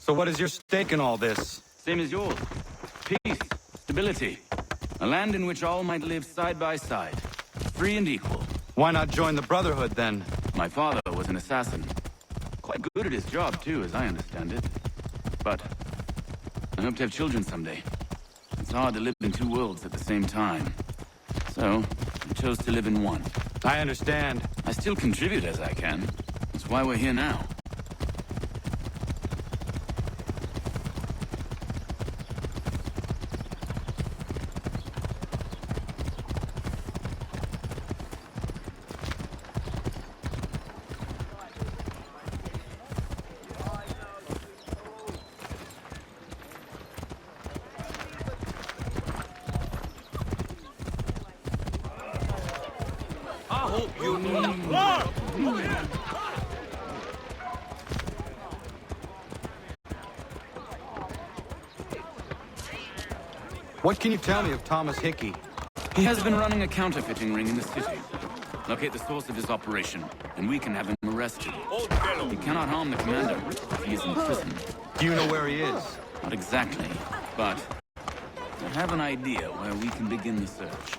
So what is your stake in all this? Same as yours. Peace, stability. A land in which all might live side by side. Free and equal. Why not join the Brotherhood, then? My father was an assassin. Quite good at his job, too, as I understand it. But I hope to have children someday. It's hard to live in two worlds at the same time. So, I chose to live in one. I understand. I still contribute as I can. That's why we're here now. What can you tell me of Thomas Hickey? He has been running a counterfeiting ring in the city. Locate the source of his operation, and we can have him arrested. He cannot harm the commander if he is in prison. Do you know where he is? Not exactly, but I have an idea where we can begin the search.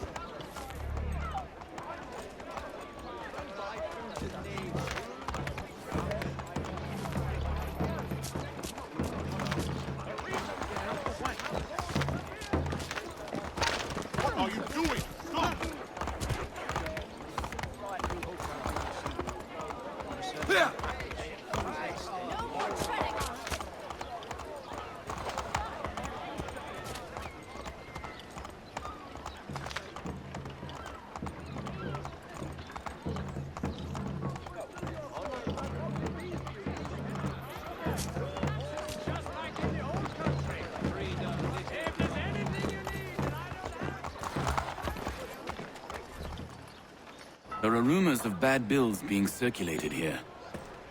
There are rumors of bad bills being circulated here.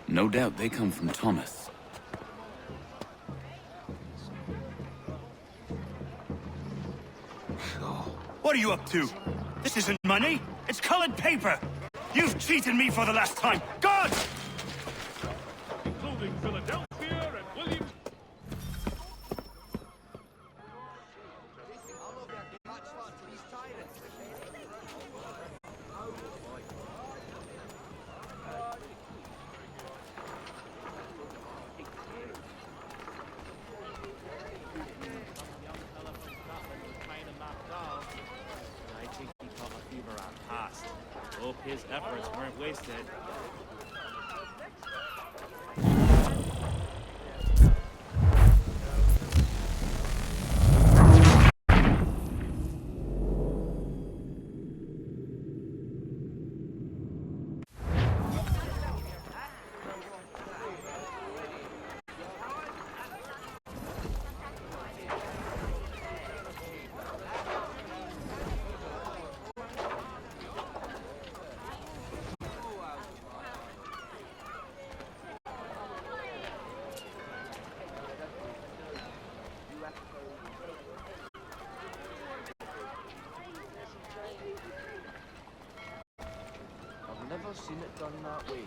No doubt they come from Thomas. What are you up to? This isn't money. It's colored paper. You've cheated me for the last time. God! Including Philadelphia and William... Hope his efforts weren't wasted. Never seen it done that way.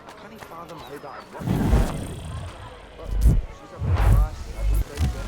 I can't fathom how that'd work. But she's a brave lass. I don't think that.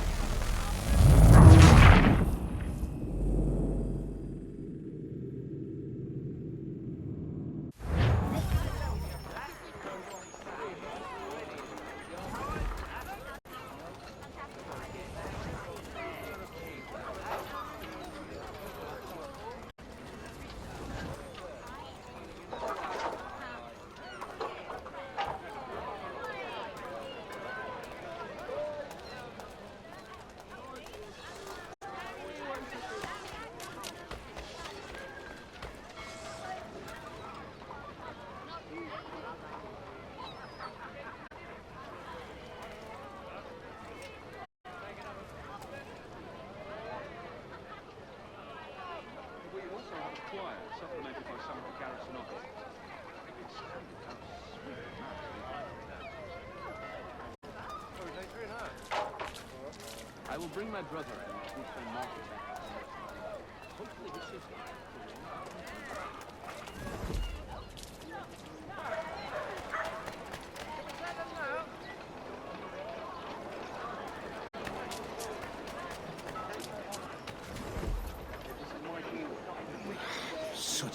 Supplemented by some of the garrison officers. I will bring my brother and keep some market. Hopefully this is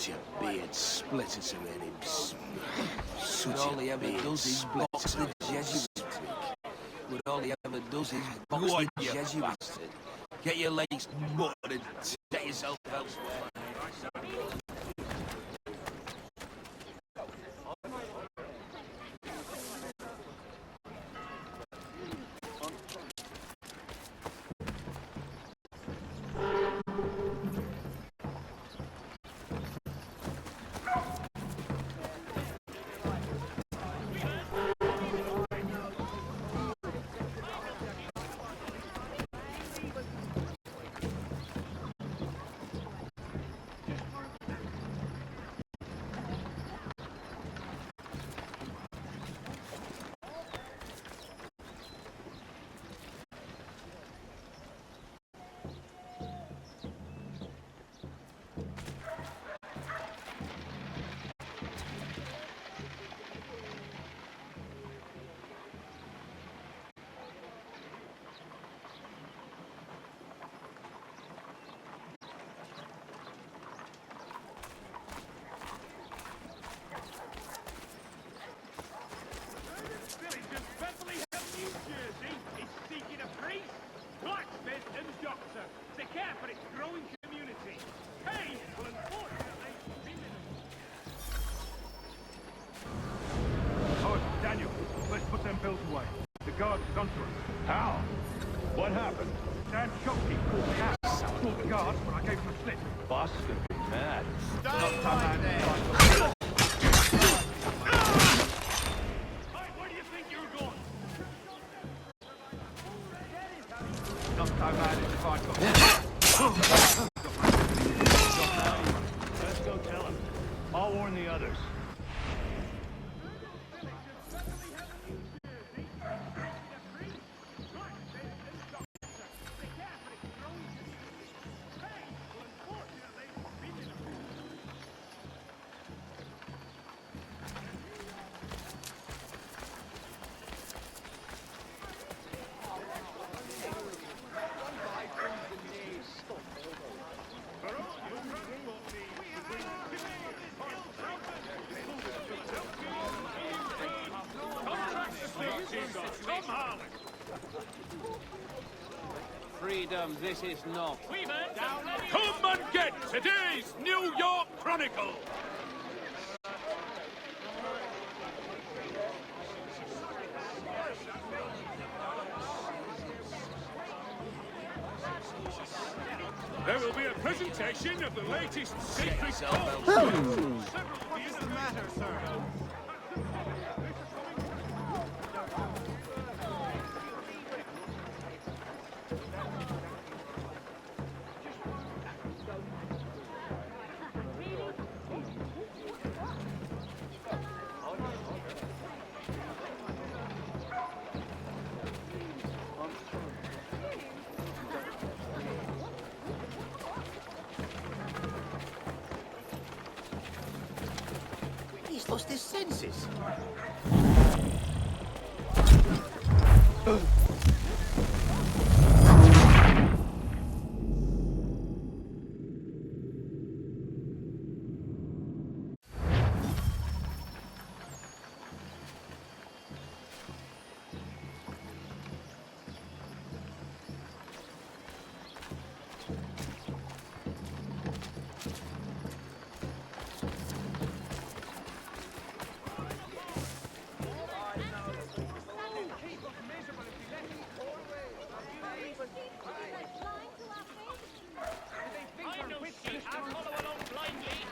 Such a beard splits its head in. Such all he ever does is box the Jesuits. But all he ever does is box the Jesuits. Get your legs buttered and set yourself elsewhere. Village of Bethlehem, New Jersey is seeking a priest, blacksmith and doctor to care for its growing community. Pain will unfortunately be minimal. Oh, it's Daniel. Let's put them bills away. The guards is onto us. How? What happened? Dan Shopkeep called me out. Called the guards, but I gave him a slip. Boss is gonna be mad. Hey, where do you think you're going? Not so bad if I got... Let's go tell him. I'll warn the others. Freedom, this is not. Come and get today's New York Chronicle! There will be a presentation of the latest sacred cult. What's the matter, sir? He's lost his senses.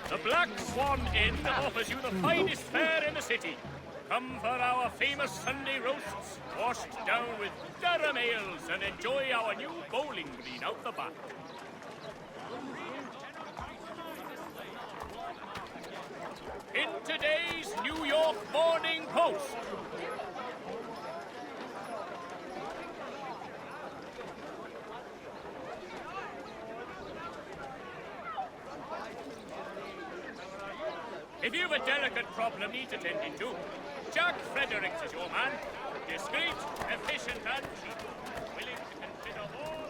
The Black Swan Inn offers you the finest fare in the city. Come for our famous Sunday roasts, washed down with Durham ales, and enjoy our new bowling green out the back. In today's New York Morning Post. If you've a delicate problem needs attending to, Jack Fredericks is your man. Discreet, efficient, and cheap. Willing to consider all.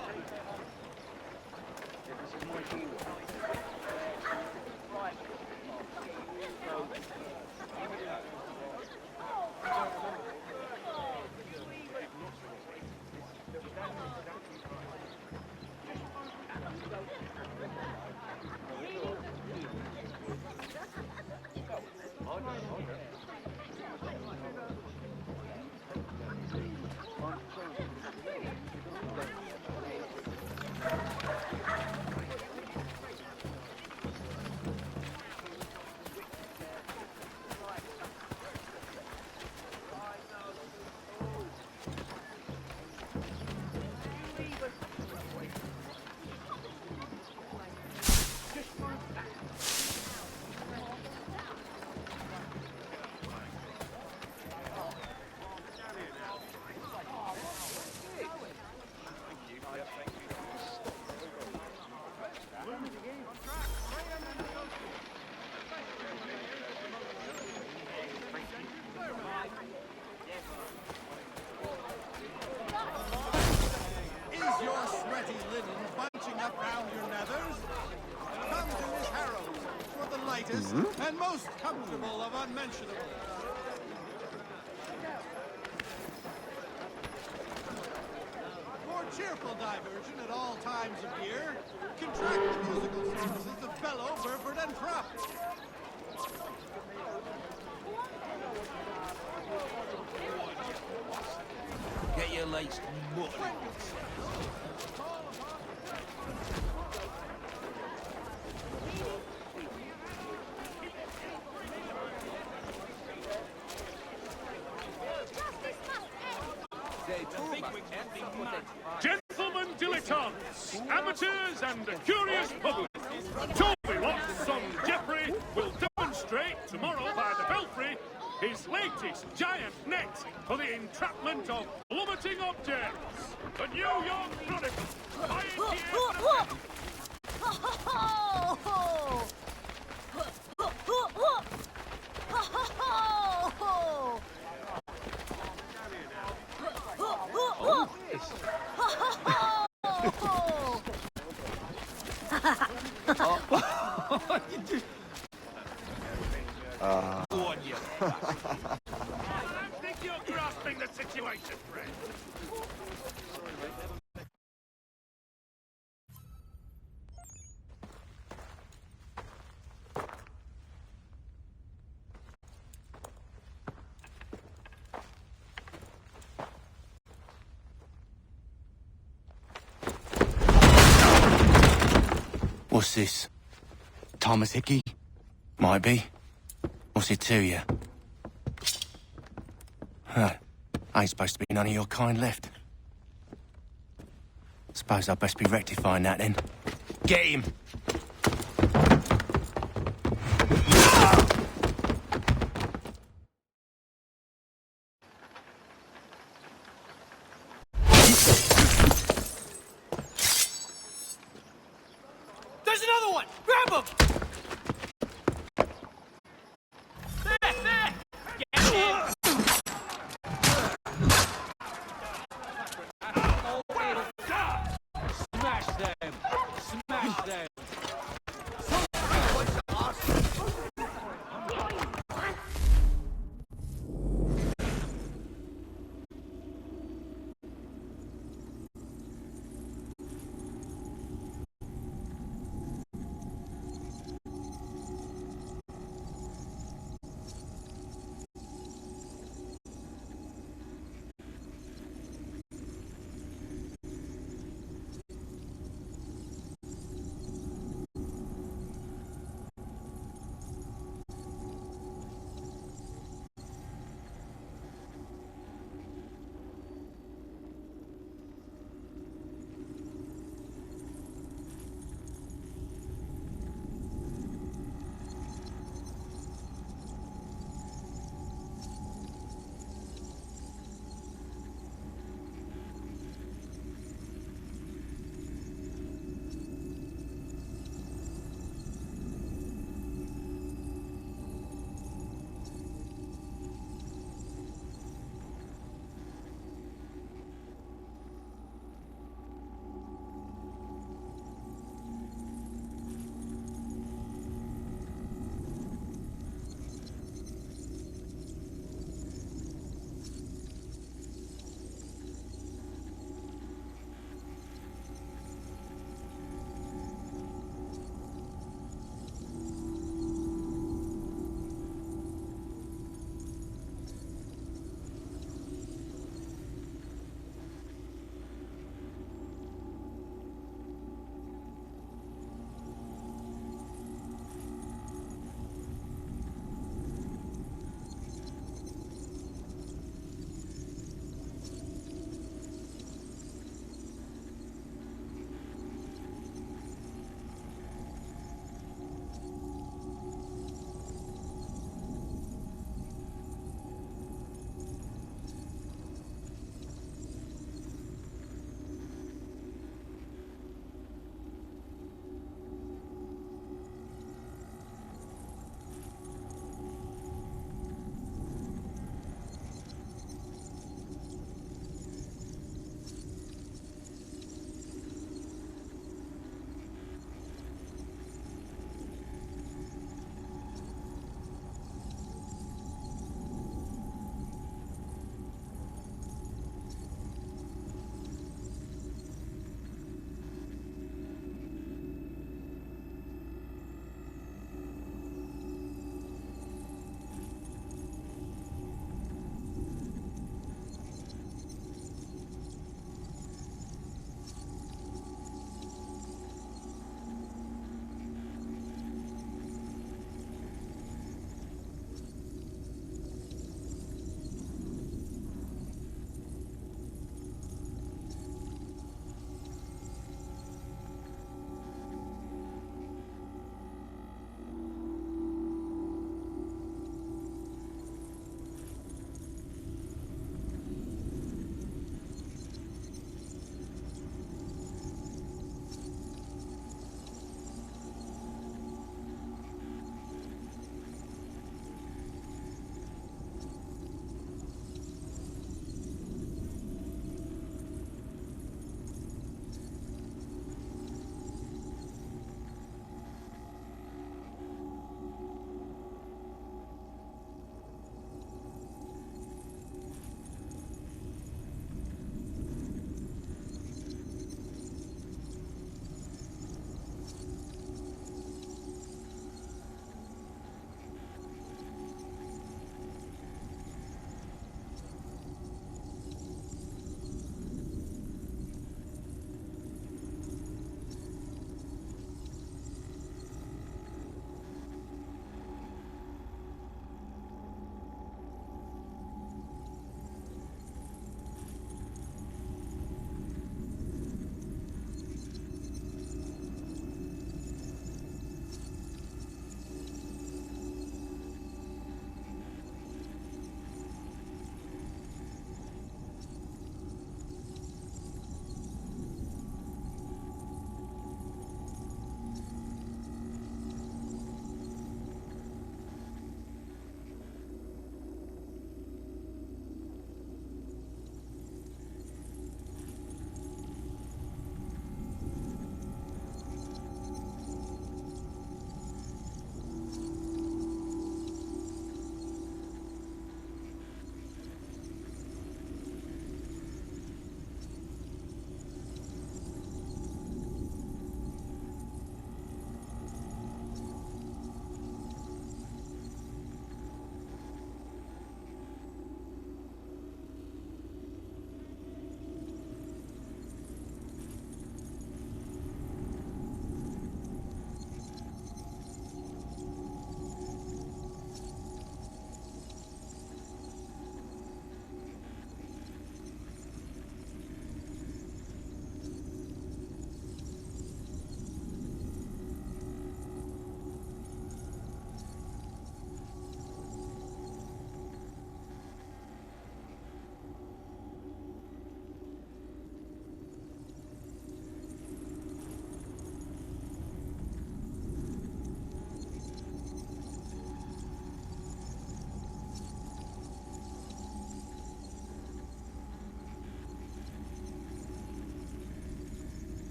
Is your sweaty linen bunching up round your nethers? Come to Miss Harrow's for the lightest and most comfortable of unmentionables. For cheerful diversion at all times of year, contract the musical services of Bellow, Burford, and Krupp. Get your legs mutton. Gentlemen dilettantes, amateurs and the curious public, Toby Watt's son Geoffrey will demonstrate tomorrow by the Belfry his latest giant net for the entrapment of plummeting objects. The New York Chronicle, pioneer I think you're grasping the situation, friend. What's this? Thomas Hickey? Might be. What's it to you? Huh. Ain't supposed to be none of your kind left. Suppose I'd best be rectifying that then. Get him! There's another one! Grab him! Smash them! Smash them!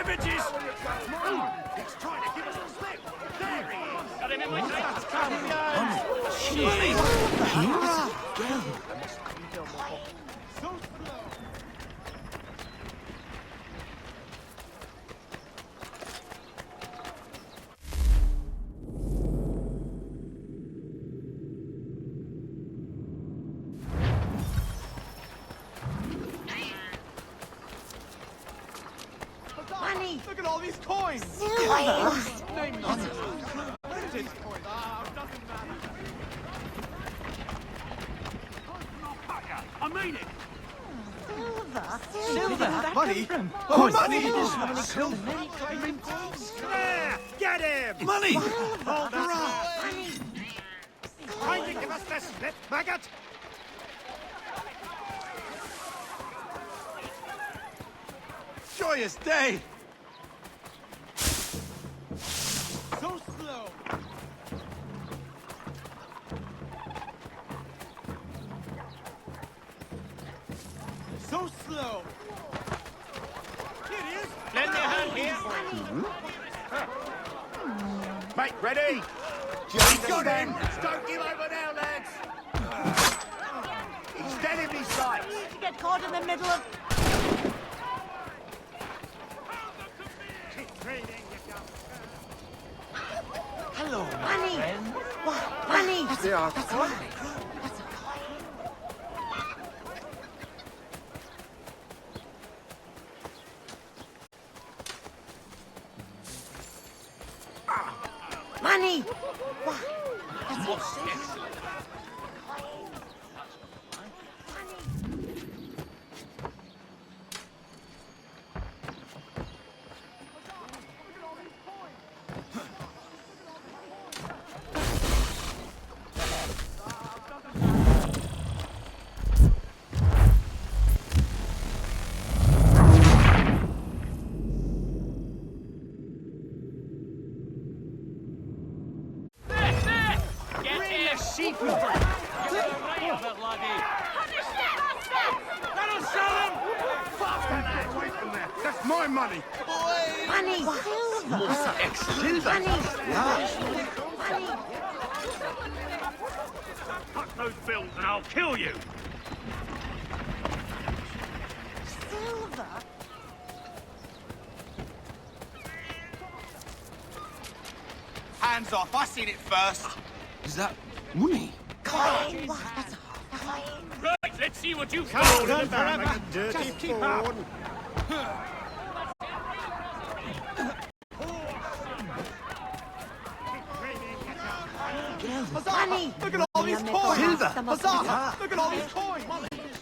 savages! He's trying to give us a slip! There he is! Got him in my sights. Money! Look at all these coins! Silver! Name nonsense. Vintage coins. Doesn't matter. I mean it! Silver! Silver? Money? Oh, money! There! Get him! Money! Hold that! Money! Trying to give us the slip, maggot! Joyous day! So slow! So slow! Here it is! Lend me a hand here. Mate, ready? He's got him! Don't give over now, lads! He's dead in his sights! You get caught in the middle of... Hello, Money! What? Money! They are That's a coin. coin. That's a coin. Money! What? That's a coin. That's my money! Money! Silver! Excellent! Money! Money! Cut those bills and I'll kill you! Silver! Hands off, I seen it first. Is that money? Coin! What? That's a coin. Right, let's see what you've Hold got. on, forever! Dirty Just keep up. fawn! Money! Look at all these coins! Silver! Huzzah! Look at all these coins!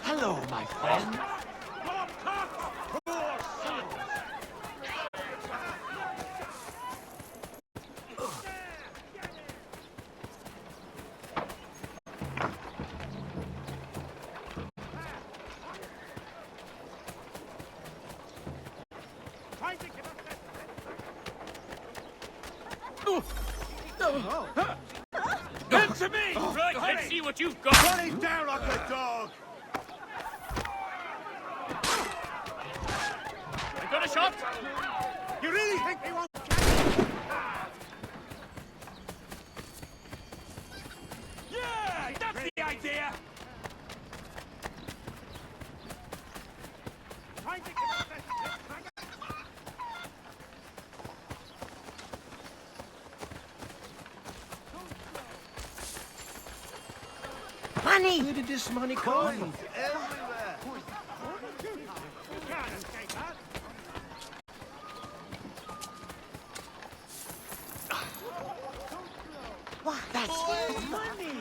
Hello, my friend. Come to me! Right, let's see what you've got. Run him down like a dog! I got a shot. You really think they won't Yeah! That's the idea! Trying to give us the slip, maggot! Money! Where did this money come from? Everywhere! You can't escape that! What? That's money!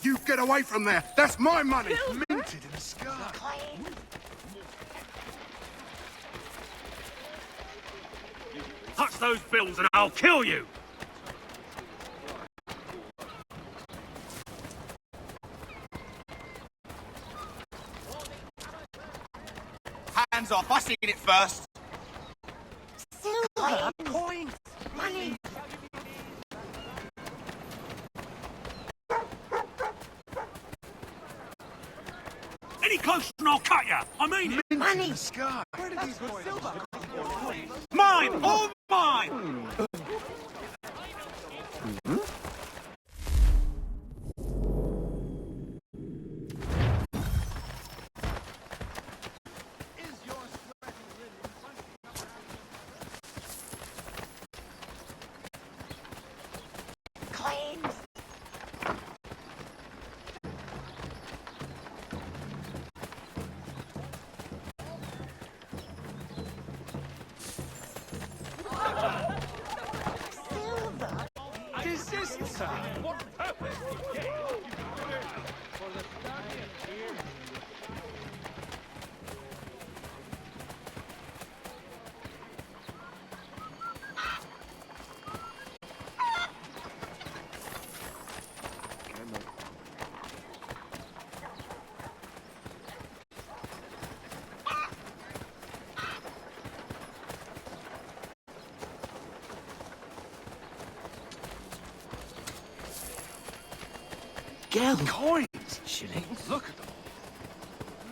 You get away from there! That's my money! Minted in the sky! Coin! Touch those bills and I'll kill you! Hands off, I seen it first. Silver! Coins! Money! any closer and I'll cut you. I mean it. Money! Mine! All mine! Claims! Silver! Desist, sir! What purpose? For the study here. Gel. Coins! Shillings. Look at them.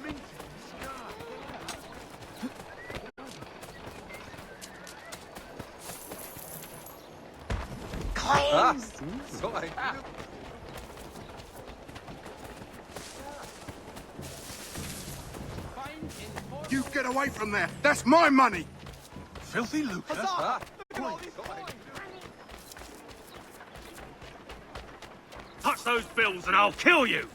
Mint in the sky. Claims! You get away from there! That's my money! Filthy lucre. Touch those bills and I'll kill you!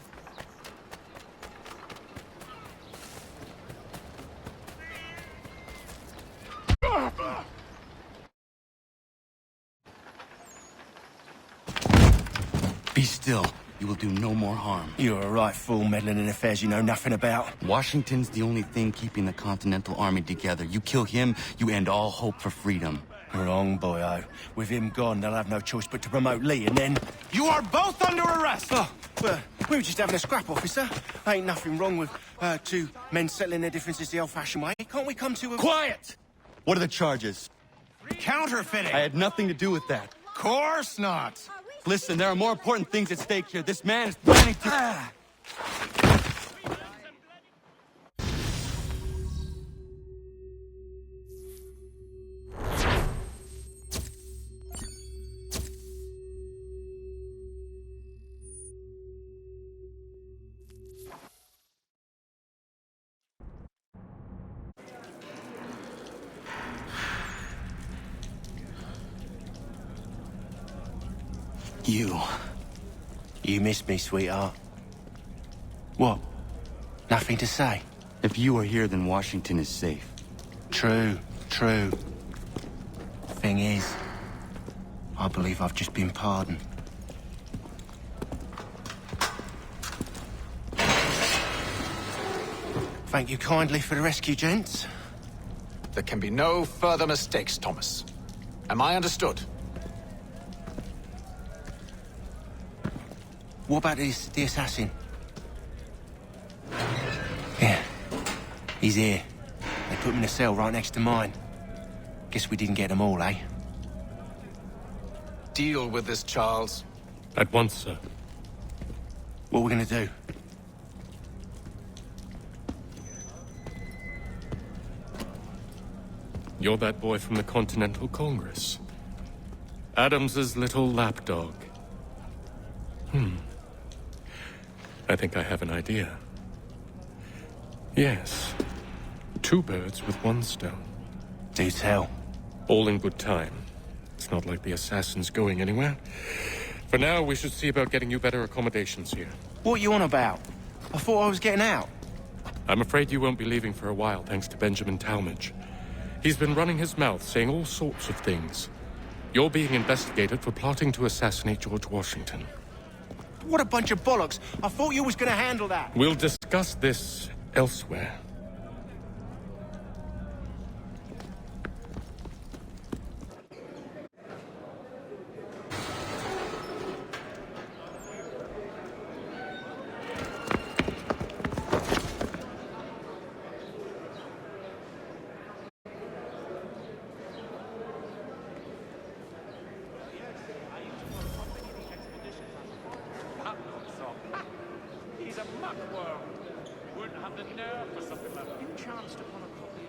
Be still. You will do no more harm. You're a right fool meddling in affairs you know nothing about. Washington's the only thing keeping the Continental Army together. You kill him, you end all hope for freedom. Wrong, boyo. With him gone, they'll have no choice but to promote Lee, and then... You are both under arrest! Oh, well, we were just having a scrap, officer. Ain't nothing wrong with two men settling their differences the old-fashioned way. Can't we come to a... Quiet! What are the charges? Counterfeiting! I had nothing to do with that. Course not! Listen, there are more important things at stake here. This man is planning to... You missed me, sweetheart. What? Nothing to say? If you are here, then Washington is safe. True. Thing is, I believe I've just been pardoned. Thank you kindly for the rescue, gents. There can be no further mistakes, Thomas. Am I understood? What about the assassin? Yeah, he's here. They put him in a cell right next to mine. Guess we didn't get them all, eh? Deal with this, Charles. At once, sir. What are we gonna do? You're that boy from the Continental Congress. Adams's little lapdog. I think I have an idea. Yes. 2 birds with 1 stone. Do tell. All in good time. It's not like the assassin's going anywhere. For now, we should see about getting you better accommodations here. What are you on about? I thought I was getting out. I'm afraid you won't be leaving for a while, thanks to Benjamin Talmadge. He's been running his mouth, saying all sorts of things. You're being investigated for plotting to assassinate George Washington. What a bunch of bollocks. I thought you was gonna handle that. We'll discuss this elsewhere. He's a muckworm. Wouldn't have the nerve for something like that. You chanced upon a copy.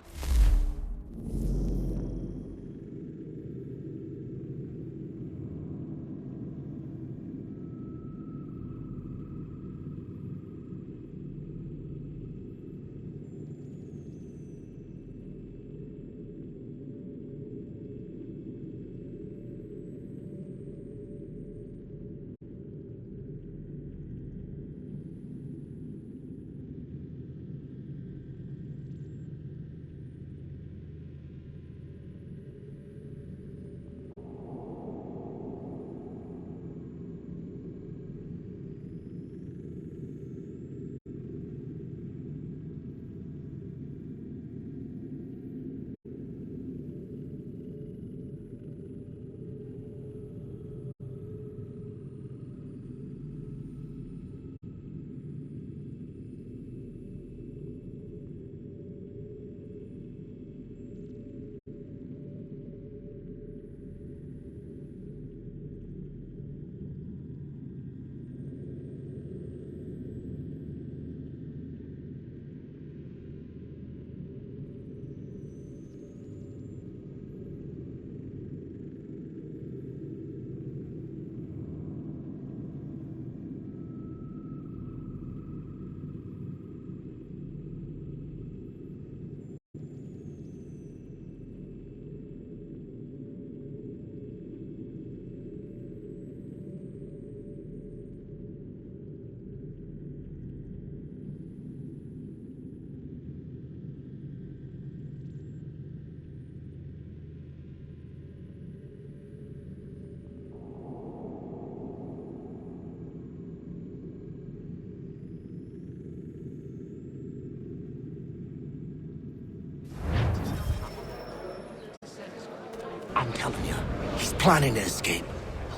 I'm telling you, he's planning to escape.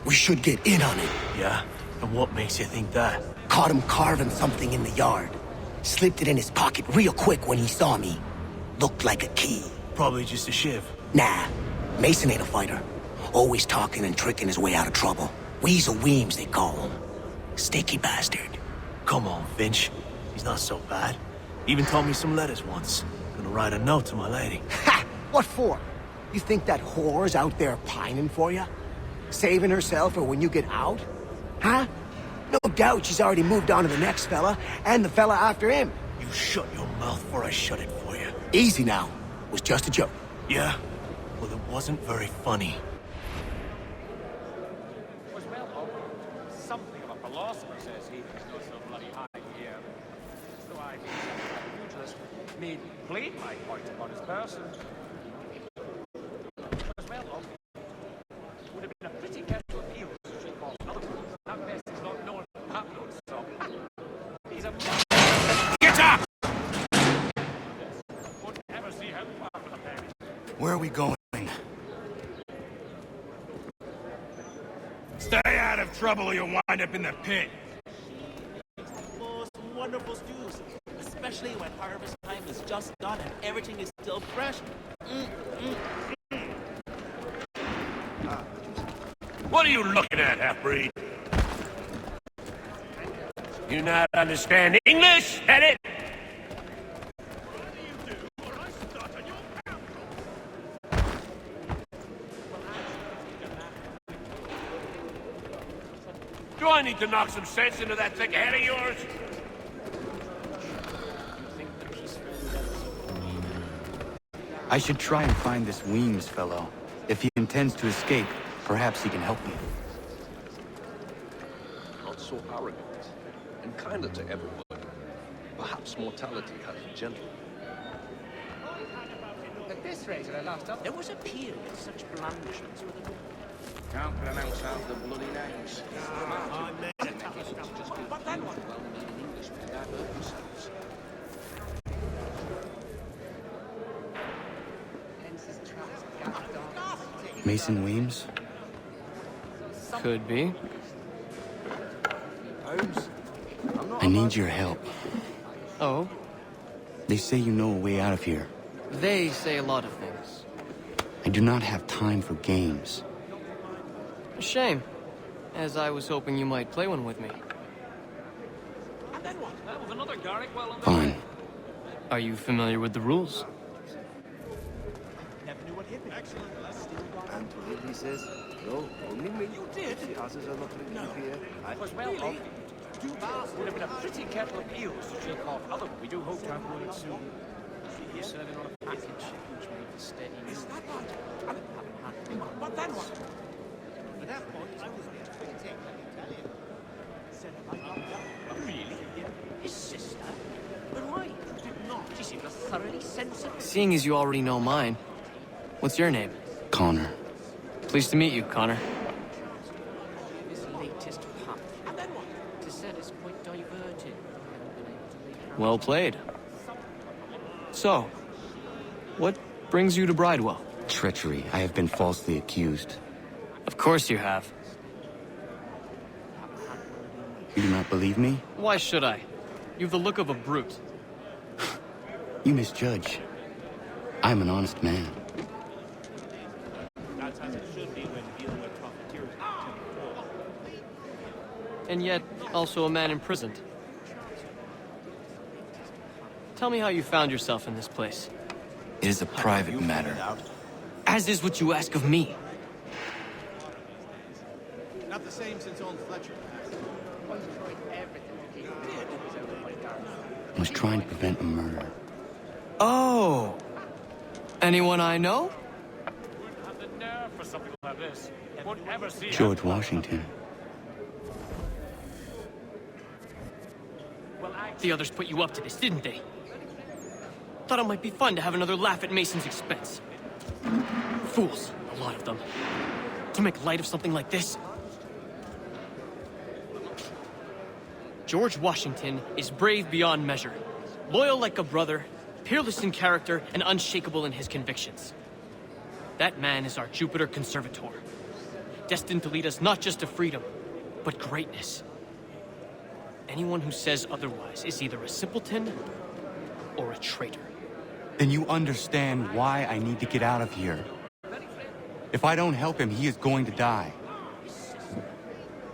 We should get in on it. Yeah? And what makes you think that? Caught him carving something in the yard. Slipped it in his pocket real quick when he saw me. Looked like a key. Probably just a shiv. Nah, Mason ain't a fighter. Always talking and tricking his way out of trouble. Weasel Weems, they call him. Sticky bastard. Come on, Finch. He's not so bad. Even told me some letters once. Gonna write a note to my lady. Ha! What for? You think that whore's out there pining for you? Saving herself for when you get out? Huh? No doubt she's already moved on to the next fella, and the fella after him. You shut your mouth before I shut it for you. Easy now. Was just a joke. Yeah? Well, it wasn't very funny. Was well, something of a philosopher says he was not so bloody high here. So I, being pugilist, made plain my point upon his person. Was well, would have been a pretty kettle of eels, as she calls another one. That best is not known that known, so he's a get up! Yes, wouldn't ever see him far from the penny. Where are we going? Stay out of trouble or you'll wind up in the pit. Most wonderful stews, especially when harvest time is just done and everything is still fresh. What are you looking at, half-breed? You not understand English, had it? Do I need to knock some sense into that thick head of yours? I should try and find this Weems fellow. If he intends to escape, perhaps he can help me. Not so arrogant, and kinder to everyone. Perhaps mortality has a gentle. At this rate, I last up. There was a period such blandishments were the Can't pronounce out the bloody names. But that one. Mason Weems? Could be. I need your help. Oh? They say you know a way out of here. They say a lot of things. I do not have time for games. A shame, as I was hoping you might play one with me. Fine. Are you familiar with the rules? Never knew what hit me. Excellent. And he says, no, only me. You did? The others are not looking here. Was well really? Would have been a pretty kettle of eels to shake off. Other, we do hope to have word soon. We're serving on a package ship, which will be steady. Is that right? But then what? At that point, I was there to protect an Italian. Said I really? His sister? But why? Did not. She seemed a thoroughly sensible. Seeing as you already know mine, what's your name? Connor. Pleased to meet you, Connor. His latest pup. And then what? To set his point diverted. Well played. So, what brings you to Bridewell? Treachery. I have been falsely accused. Of course you have. You do not believe me? Why should I? You've the look of a brute. You misjudge. I'm an honest man. That's as it should be when dealing with profiteers. And yet, also a man imprisoned. Tell me how you found yourself in this place. It is a private matter. As is what you ask of me. Not the same since old Fletcher passed. I was trying to prevent a murder. Oh! Anyone I know? Have the nerve for something like this. Won't ever see George Washington. The others put you up to this, didn't they? Thought it might be fun to have another laugh at Mason's expense. Fools, a lot of them. To make light of something like this. George Washington is brave beyond measure, loyal like a brother, peerless in character, and unshakable in his convictions. That man is our Jupiter Conservator, destined to lead us not just to freedom, but greatness. Anyone who says otherwise is either a simpleton or a traitor. Then you understand why I need to get out of here. If I don't help him, he is going to die.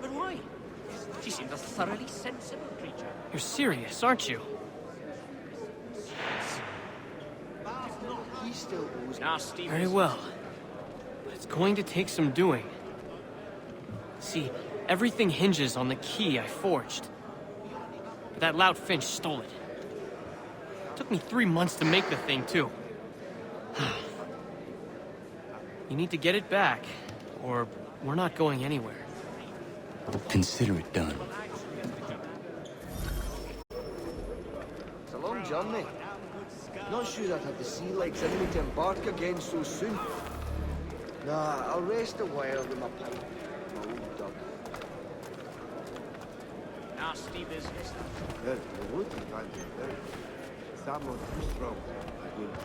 But why? She seemed a thoroughly sensible creature. You're serious, aren't you? He still owes Nasty. Very well. But it's going to take some doing. See, everything hinges on the key I forged. But that lout Finch stole it. Took me 3 months to make the thing, too. You need to get it back, or we're not going anywhere. Consider it done. It's a long journey. Not sure I'd have the sea legs in me to embark again so soon. Nah, I'll rest a while with my pipe. My old dog. Nasty business. Good. The wood is right there. Someone too strong.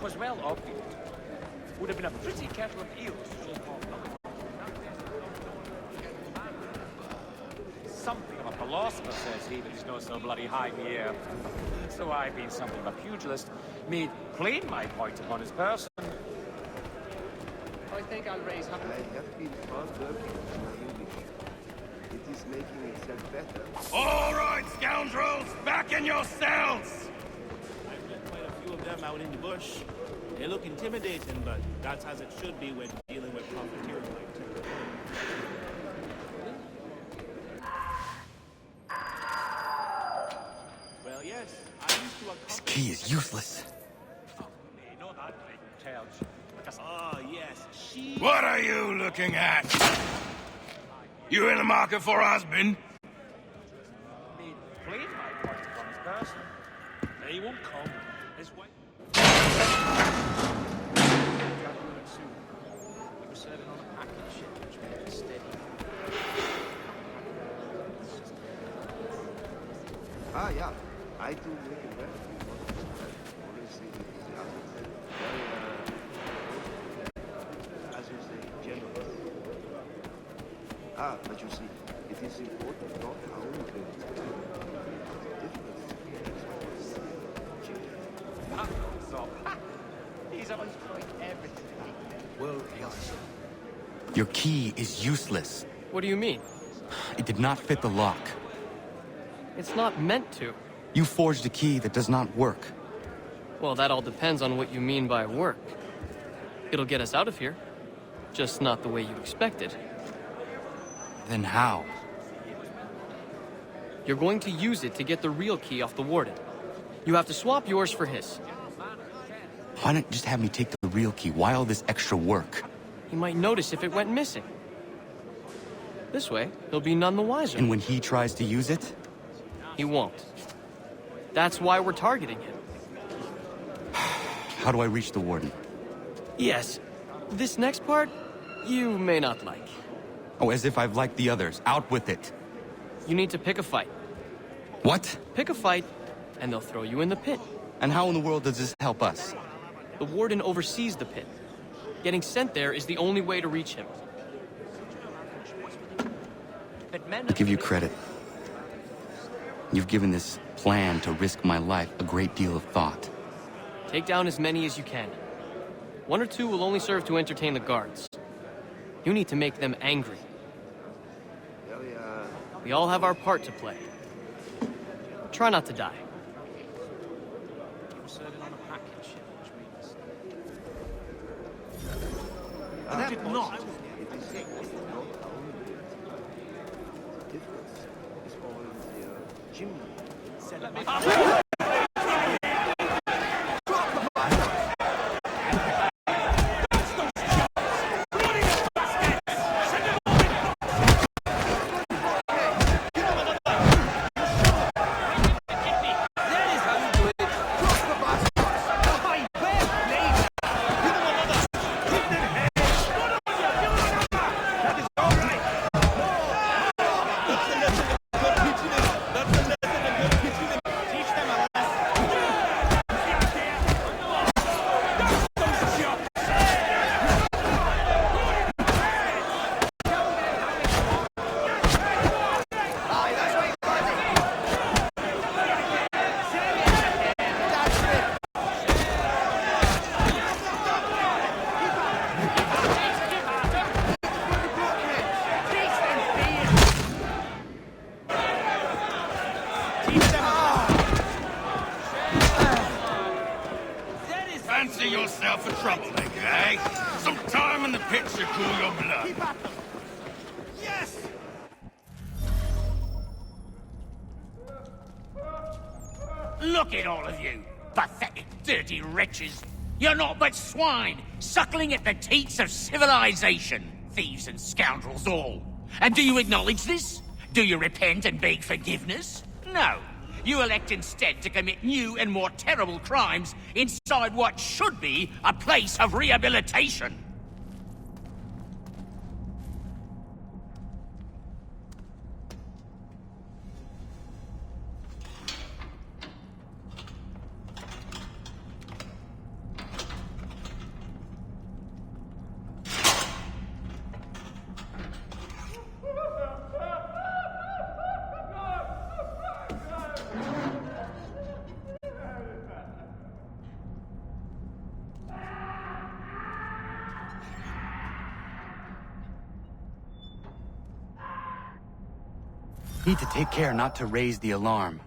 Was well obvious. Would have been a pretty kettle of eels to shake off. Something of a philosopher, says he, but he's not so bloody high in the air. So I, being something of a pugilist, made plain my point upon his person. I think I'll raise up. I have been hard working for my English. It is making itself better. All right, scoundrels, back in your cells! I've met quite a few of them out in the bush. They look intimidating, but that's as it should be when dealing with profiteers like Tim. Well, yes, I used to This key is useless. Not that great charge. Ah, yes, she... What are you looking at? You in the market for a husband? Made plain my point upon his person. They won't come. His wife. We were serving on a package ship, which made us steady. Ah, yeah. I do make it better. Always say that the others as you say, generous. Ah, but you see, it is important not how we do it. So, he's always quite everything. Well, yes. Your key is useless. What do you mean? It did not fit the lock. It's not meant to. You forged a key that does not work. Well, that all depends on what you mean by work. It'll get us out of here. Just not the way you expected. Then how? You're going to use it to get the real key off the warden. You have to swap yours for his. Why not just have me take the real key? Why all this extra work? He might notice if it went missing. This way, he'll be none the wiser. And when he tries to use it? He won't. That's why we're targeting him. How do I reach the warden? Yes. This next part, you may not like. Oh, as if I've liked the others. Out with it. You need to pick a fight. What? Pick a fight, and they'll throw you in the pit. And how in the world does this help us? The warden oversees the pit. Getting sent there is the only way to reach him. I give you credit. You've given this plan to risk my life a great deal of thought. Take down as many as you can. 1 or 2 will only serve to entertain the guards. You need to make them angry. We all have our part to play. Try not to die. I did not. Fancy yourself a troublemaker, eh? Some time in the pit should cool your blood. Yes! Look at all of you, pathetic, dirty wretches. You're not but swine, suckling at the teats of civilization. Thieves and scoundrels all. And do you acknowledge this? Do you repent and beg forgiveness? No. You elect instead to commit new and more terrible crimes inside what should be a place of rehabilitation. Need to take care not to raise the alarm.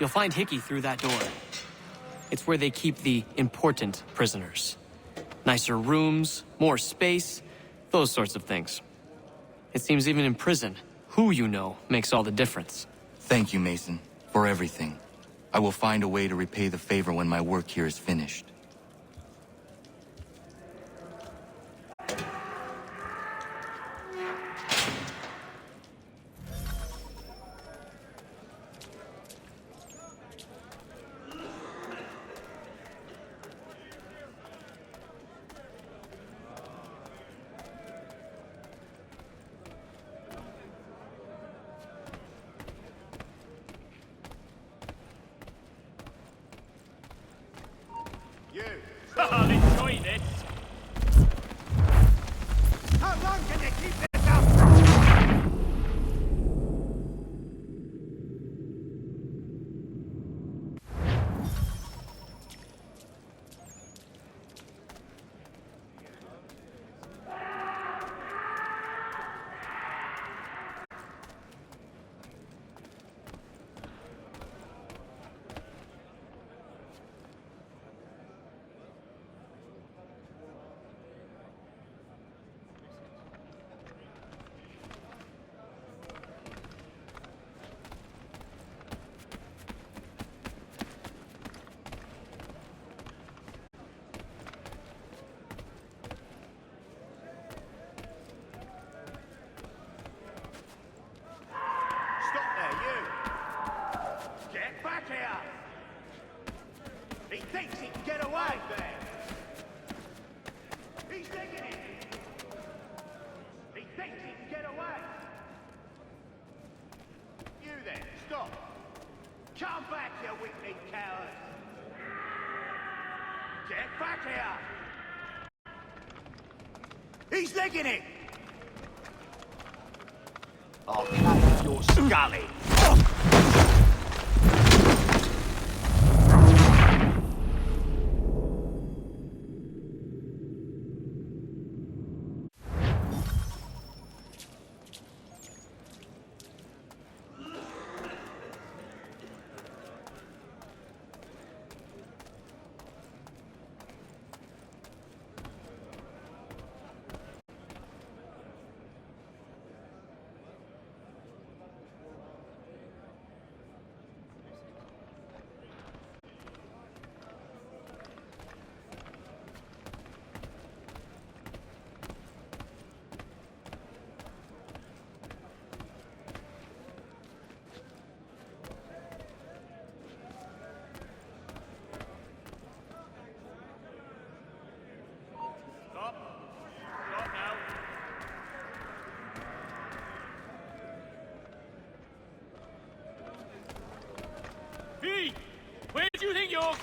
You'll find Hickey through that door. It's where they keep the important prisoners. Nicer rooms, more space, those sorts of things. It seems even in prison, who you know makes all the difference. Thank you, Mason, for everything. I will find a way to repay the favor when my work here is finished. back here! He thinks he can get away there! He's thinking it! He thinks he can get away! You then, stop! Come back, you weakling coward! Get back here! He's licking it! I'll cut your scully! Where do you think you're...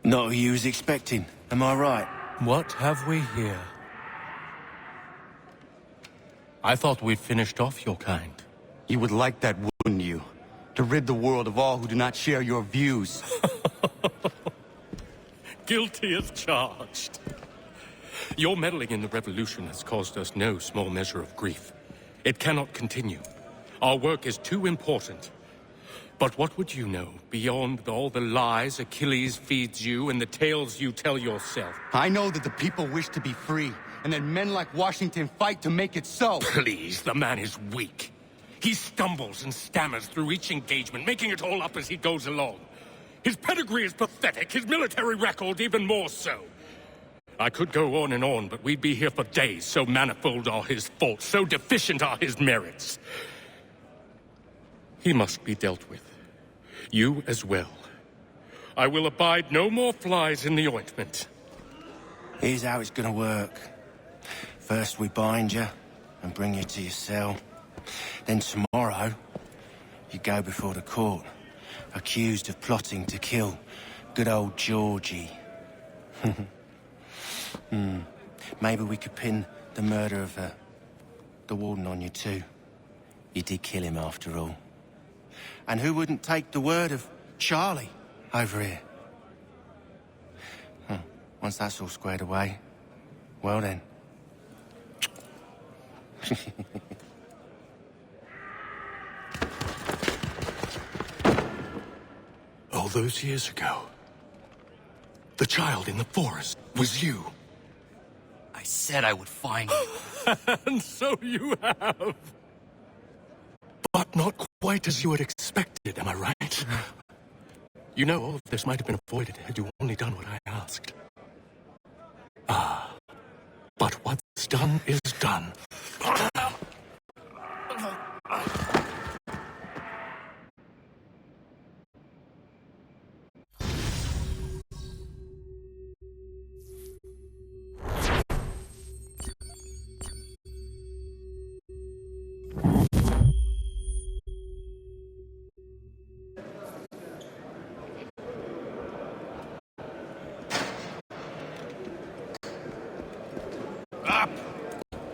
Not who you was expecting, am I right? What have we here? I thought we'd finished off your kind. You would like that, wouldn't you? To rid the world of all who do not share your views. Guilty as charged. Your meddling in the revolution has caused us no small measure of grief. It cannot continue. Our work is too important. But what would you know beyond all the lies Achilles feeds you and the tales you tell yourself? I know that the people wish to be free, and that men like Washington fight to make it so. Please, the man is weak. He stumbles and stammers through each engagement, making it all up as he goes along. His pedigree is pathetic, his military record even more so. I could go on, but we'd be here for days, so manifold are his faults, so deficient are his merits. He must be dealt with. You as well. I will abide no more flies in the ointment. Here's how it's gonna work. First we bind you and bring you to your cell. Then tomorrow, you go before the court, accused of plotting to kill good old Georgie. Maybe we could pin the murder of the warden on you too. You did kill him after all. And who wouldn't take the word of Charlie over here? Once that's all squared away, well then. All those years ago, the child in the forest was you. I said I would find you. And so you have. But not quite as you had expected, am I right? You know, all of this might have been avoided had you only done what I asked. But what's done is done.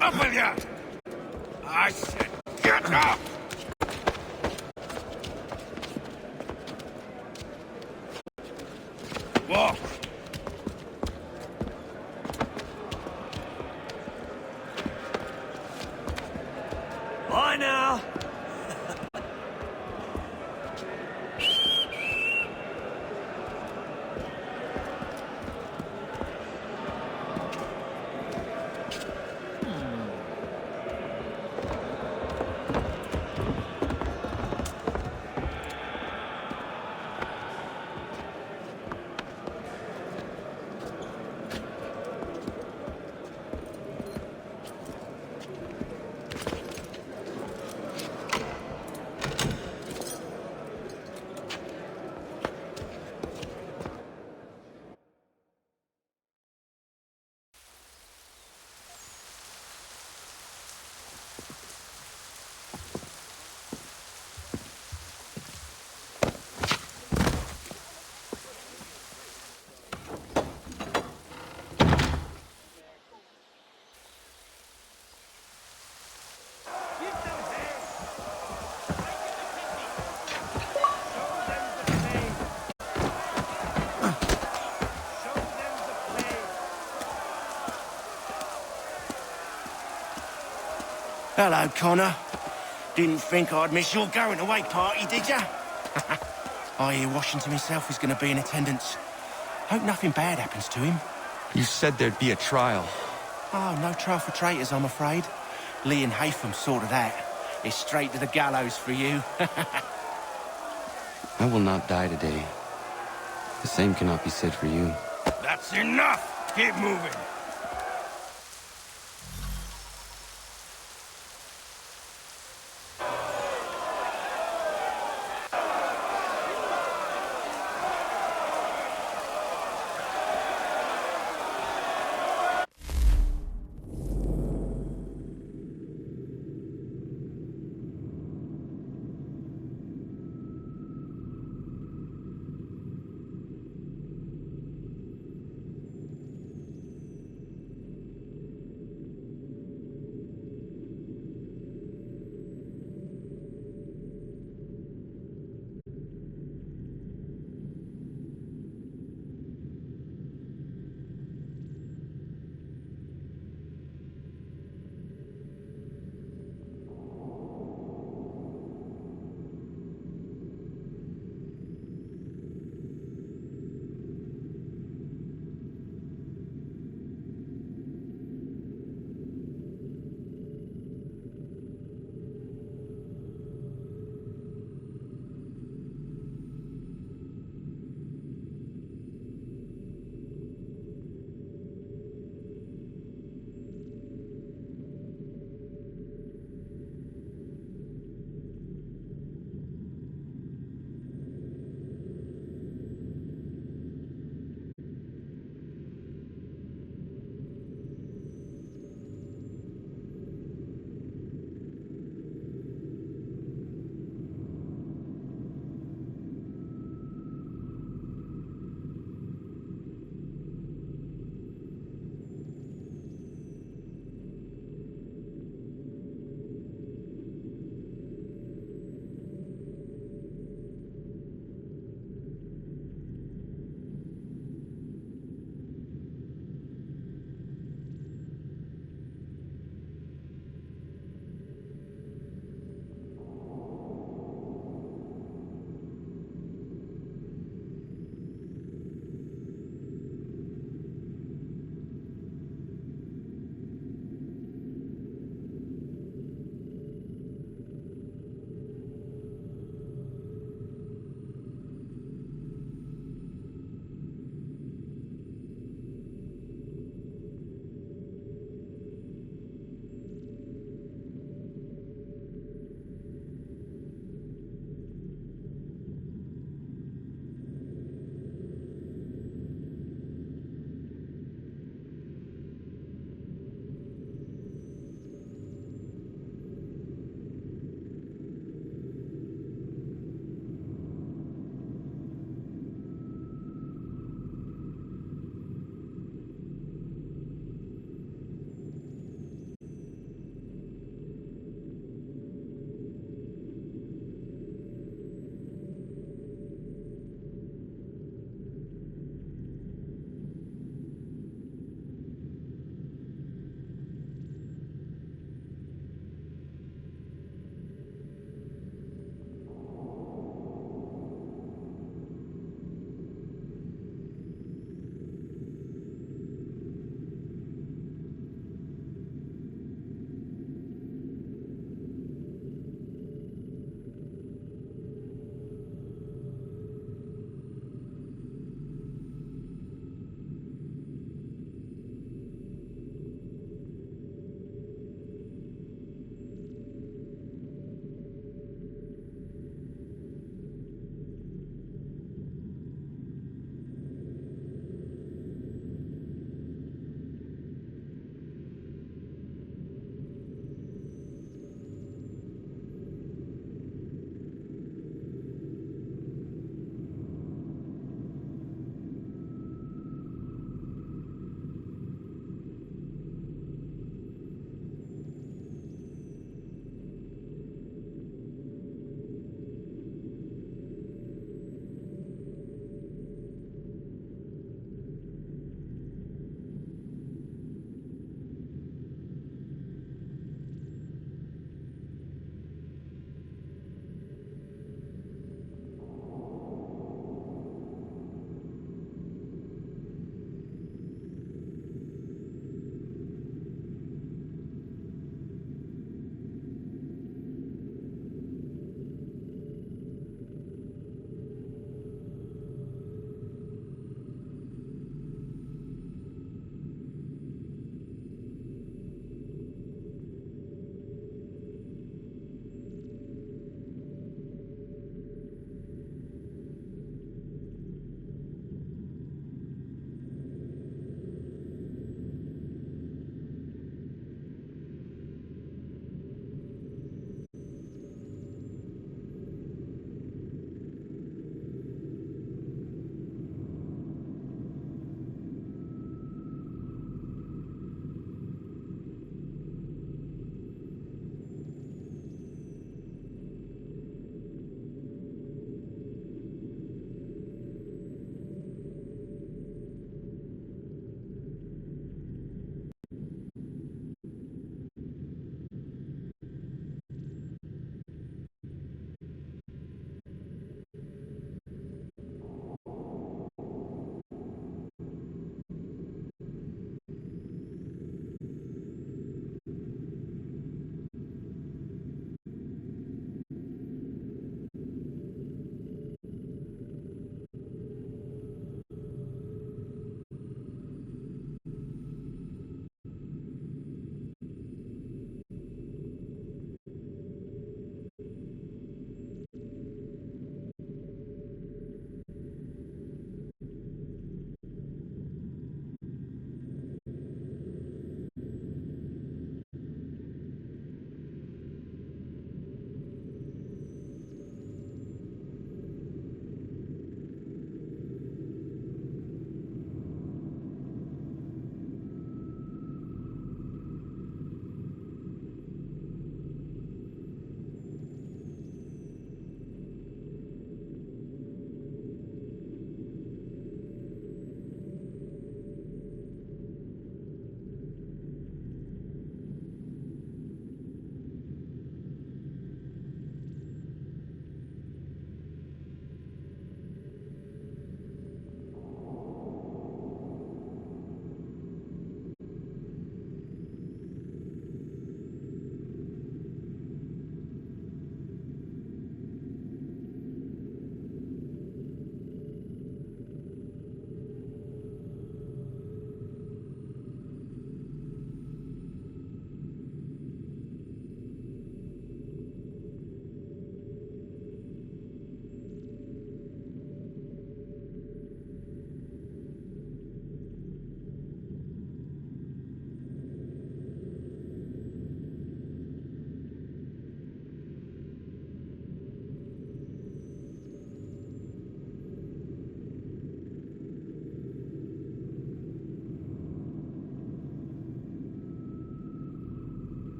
Up with you! I said, get up! Walk! Bye now! Hello, Connor. Didn't think I'd miss your going away party, did ya? I hear Washington himself is going to be in attendance. Hope nothing bad happens to him. You said there'd be a trial. Oh, no trial for traitors, I'm afraid. Lee and Haytham sorted that. It's straight to the gallows for you. I will not die today. The same cannot be said for you. That's enough! Keep moving!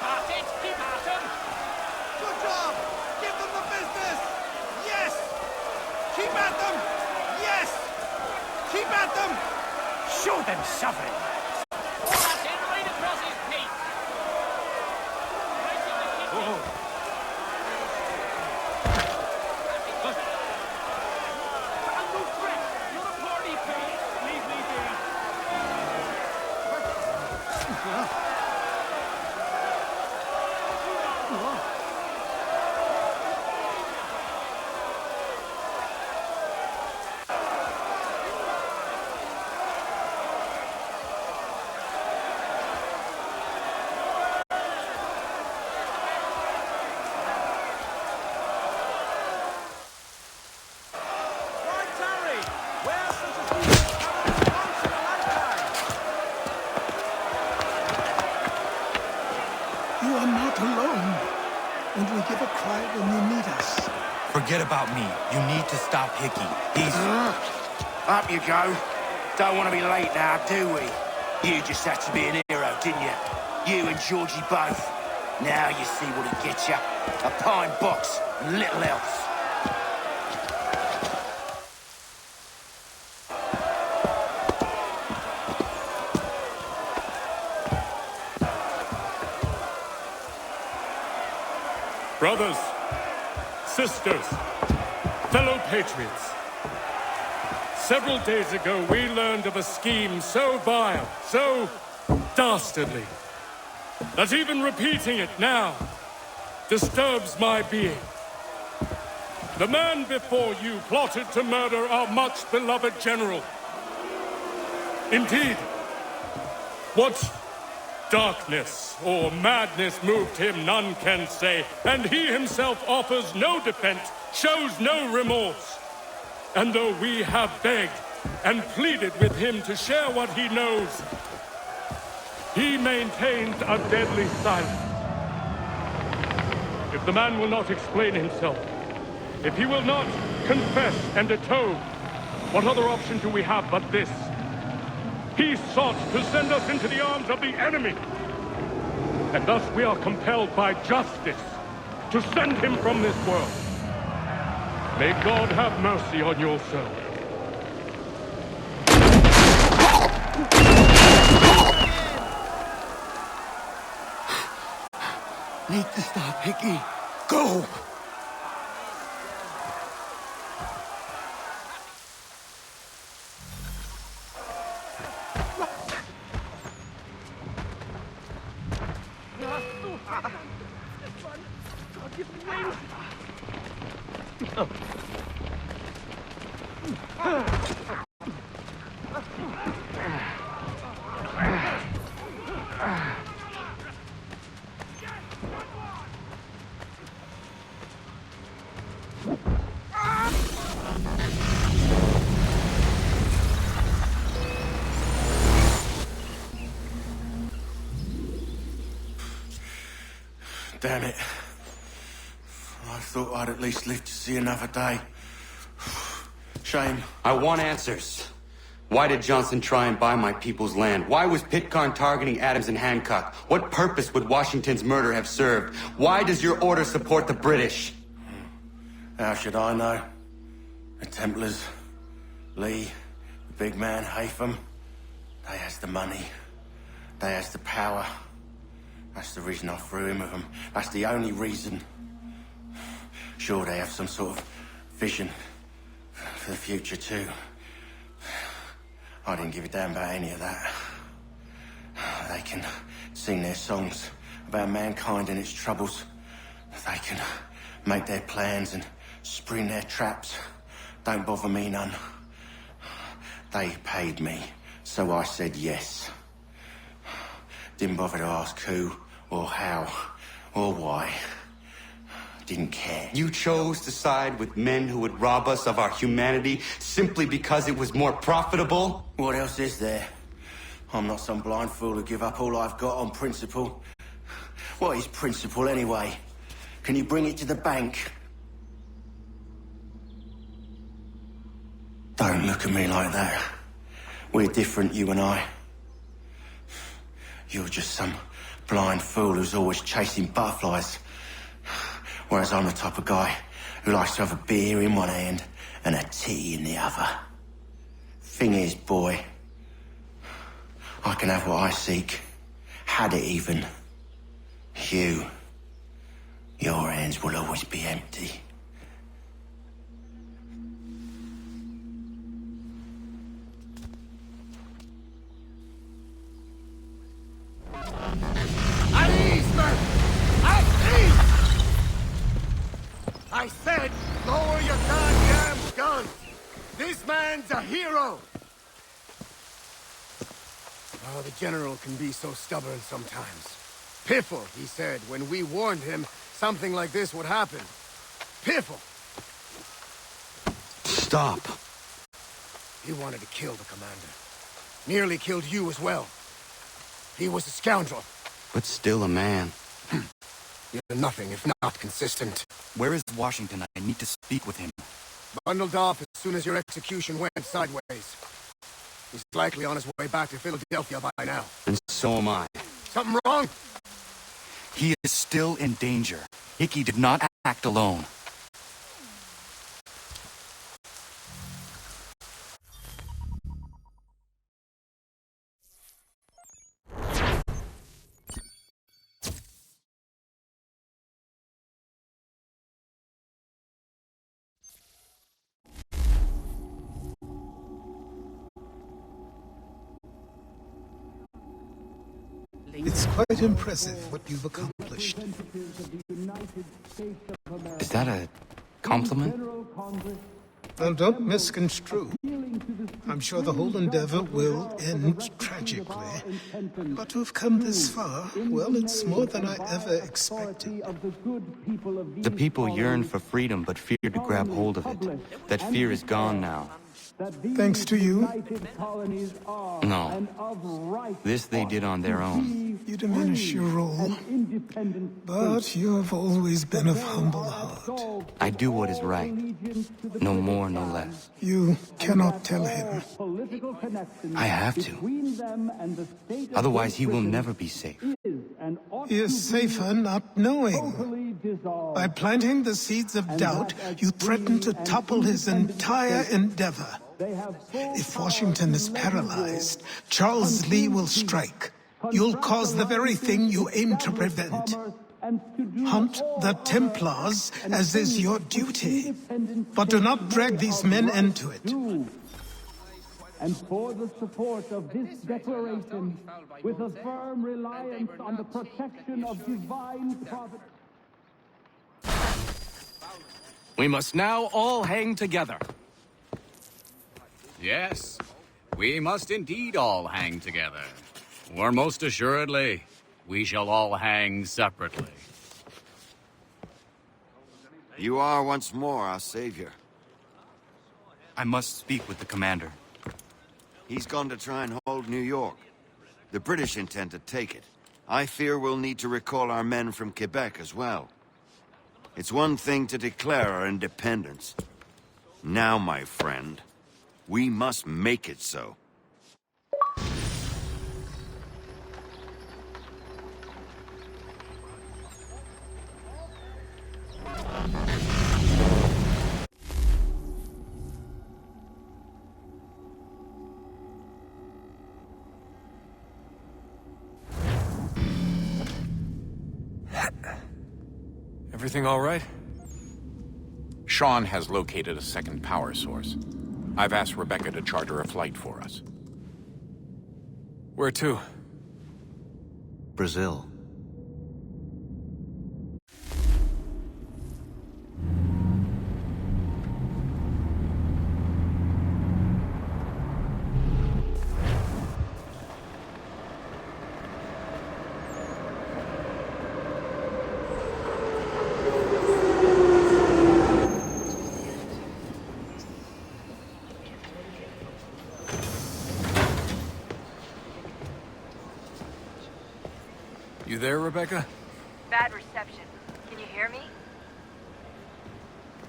at it! Keep at them! Good job! Give them the business! Yes! Keep at them! Yes! Keep at them! Show them something! That's it, right across his feet! Right in the kidney. I'm no threat! You're a party pig! Leave me be! Right, Harry! Where's such a thing as once in a lifetime? You are not alone. And we give a cry when you need us. Forget about me. You need to stop Hickey. He's... Up you go. Don't want to be late now, do we? You just had to be an hero, didn't you? You and Georgie both. Now you see what he gets you. A pine box and little else. Brothers, sisters, fellow patriots. Several days ago, we learned of a scheme so vile, so dastardly, that even repeating it now disturbs my being. The man before you plotted to murder our much-beloved general. Indeed, what darkness or madness moved him, none can say, and he himself offers no defense, shows no remorse. And though we have begged and pleaded with him to share what he knows, he maintains a deadly silence. If the man will not explain himself, if he will not confess and atone, what other option do we have but this? He sought to send us into the arms of the enemy. And thus we are compelled by justice to send him from this world. May God have mercy on your soul. Need to stop, Hickey. Go! Damn it. I thought I'd at least live to see another day. Shame. I want answers. Why did Johnson try and buy my people's land? Why was Pitcairn targeting Adams and Hancock? What purpose would Washington's murder have served? Why does your order support the British? How should I know? The Templars, Lee, the big man, Haytham, they has the money. They has the power. That's the reason I threw in with them. That's the only reason. Sure, they have some sort of vision for the future, too. I didn't give a damn about any of that. They can sing their songs about mankind and its troubles. They can make their plans and spring their traps. Don't bother me none. They paid me, so I said yes. Didn't bother to ask who, or how, or why. Didn't care. You chose to side with men who would rob us of our humanity simply because it was more profitable? What else is there? I'm not some blind fool who give up all I've got on principle. What is principle anyway? Can you bring it to the bank? Don't look at me like that. We're different, you and I. You're just some blind fool who's always chasing butterflies. Whereas I'm the type of guy who likes to have a beer in one hand and a tea in the other. Thing is, boy, I can have what I seek. Had it even. Your hands will always be empty. At ease, men! At ease! I said, lower your goddamn guns! This man's a hero! Oh, the General can be so stubborn sometimes. Piffle, he said, when we warned him something like this would happen. Piffle! Stop. He wanted to kill the commander. Nearly killed you as well. He was a scoundrel. But still a man. You're nothing if not consistent. Where is Washington? I need to speak with him. Bundled off as soon as your execution went sideways. He's likely on his way back to Philadelphia by now. And so am I. Something wrong? He is still in danger. Hickey did not act alone. It's quite impressive what you've accomplished. Is that a compliment? Well, don't misconstrue. I'm sure the whole endeavor will end tragically. But to have come this far, well, it's more than I ever expected. The people yearn for freedom but fear to grab hold of it. That fear is gone now. Thanks to you? No. This they did on their own. You diminish your role. But you have always been of humble heart. I do what is right. No more, no less. You cannot tell him. I have to. Otherwise, he will never be safe. He is safer not knowing. By planting the seeds of doubt, you threaten to topple his entire endeavor. If Washington is paralyzed, Charles Lee will strike. You'll cause the very thing you aim to prevent. Hunt the Templars, as is your duty. But do not drag these men into it. And for the support of this declaration, with a firm reliance on the protection of divine providence. We must now all hang together. Yes, we must indeed all hang together. Or most assuredly, we shall all hang separately. You are once more our savior. I must speak with the commander. He's gone to try and hold New York. The British intend to take it. I fear we'll need to recall our men from Quebec as well. It's one thing to declare our independence. Now, my friend, we must make it so. Everything all right? Sean has located a second power source. I've asked Rebecca to charter a flight for us. Where to? Brazil. You there, Rebecca? Bad reception. Can you hear me?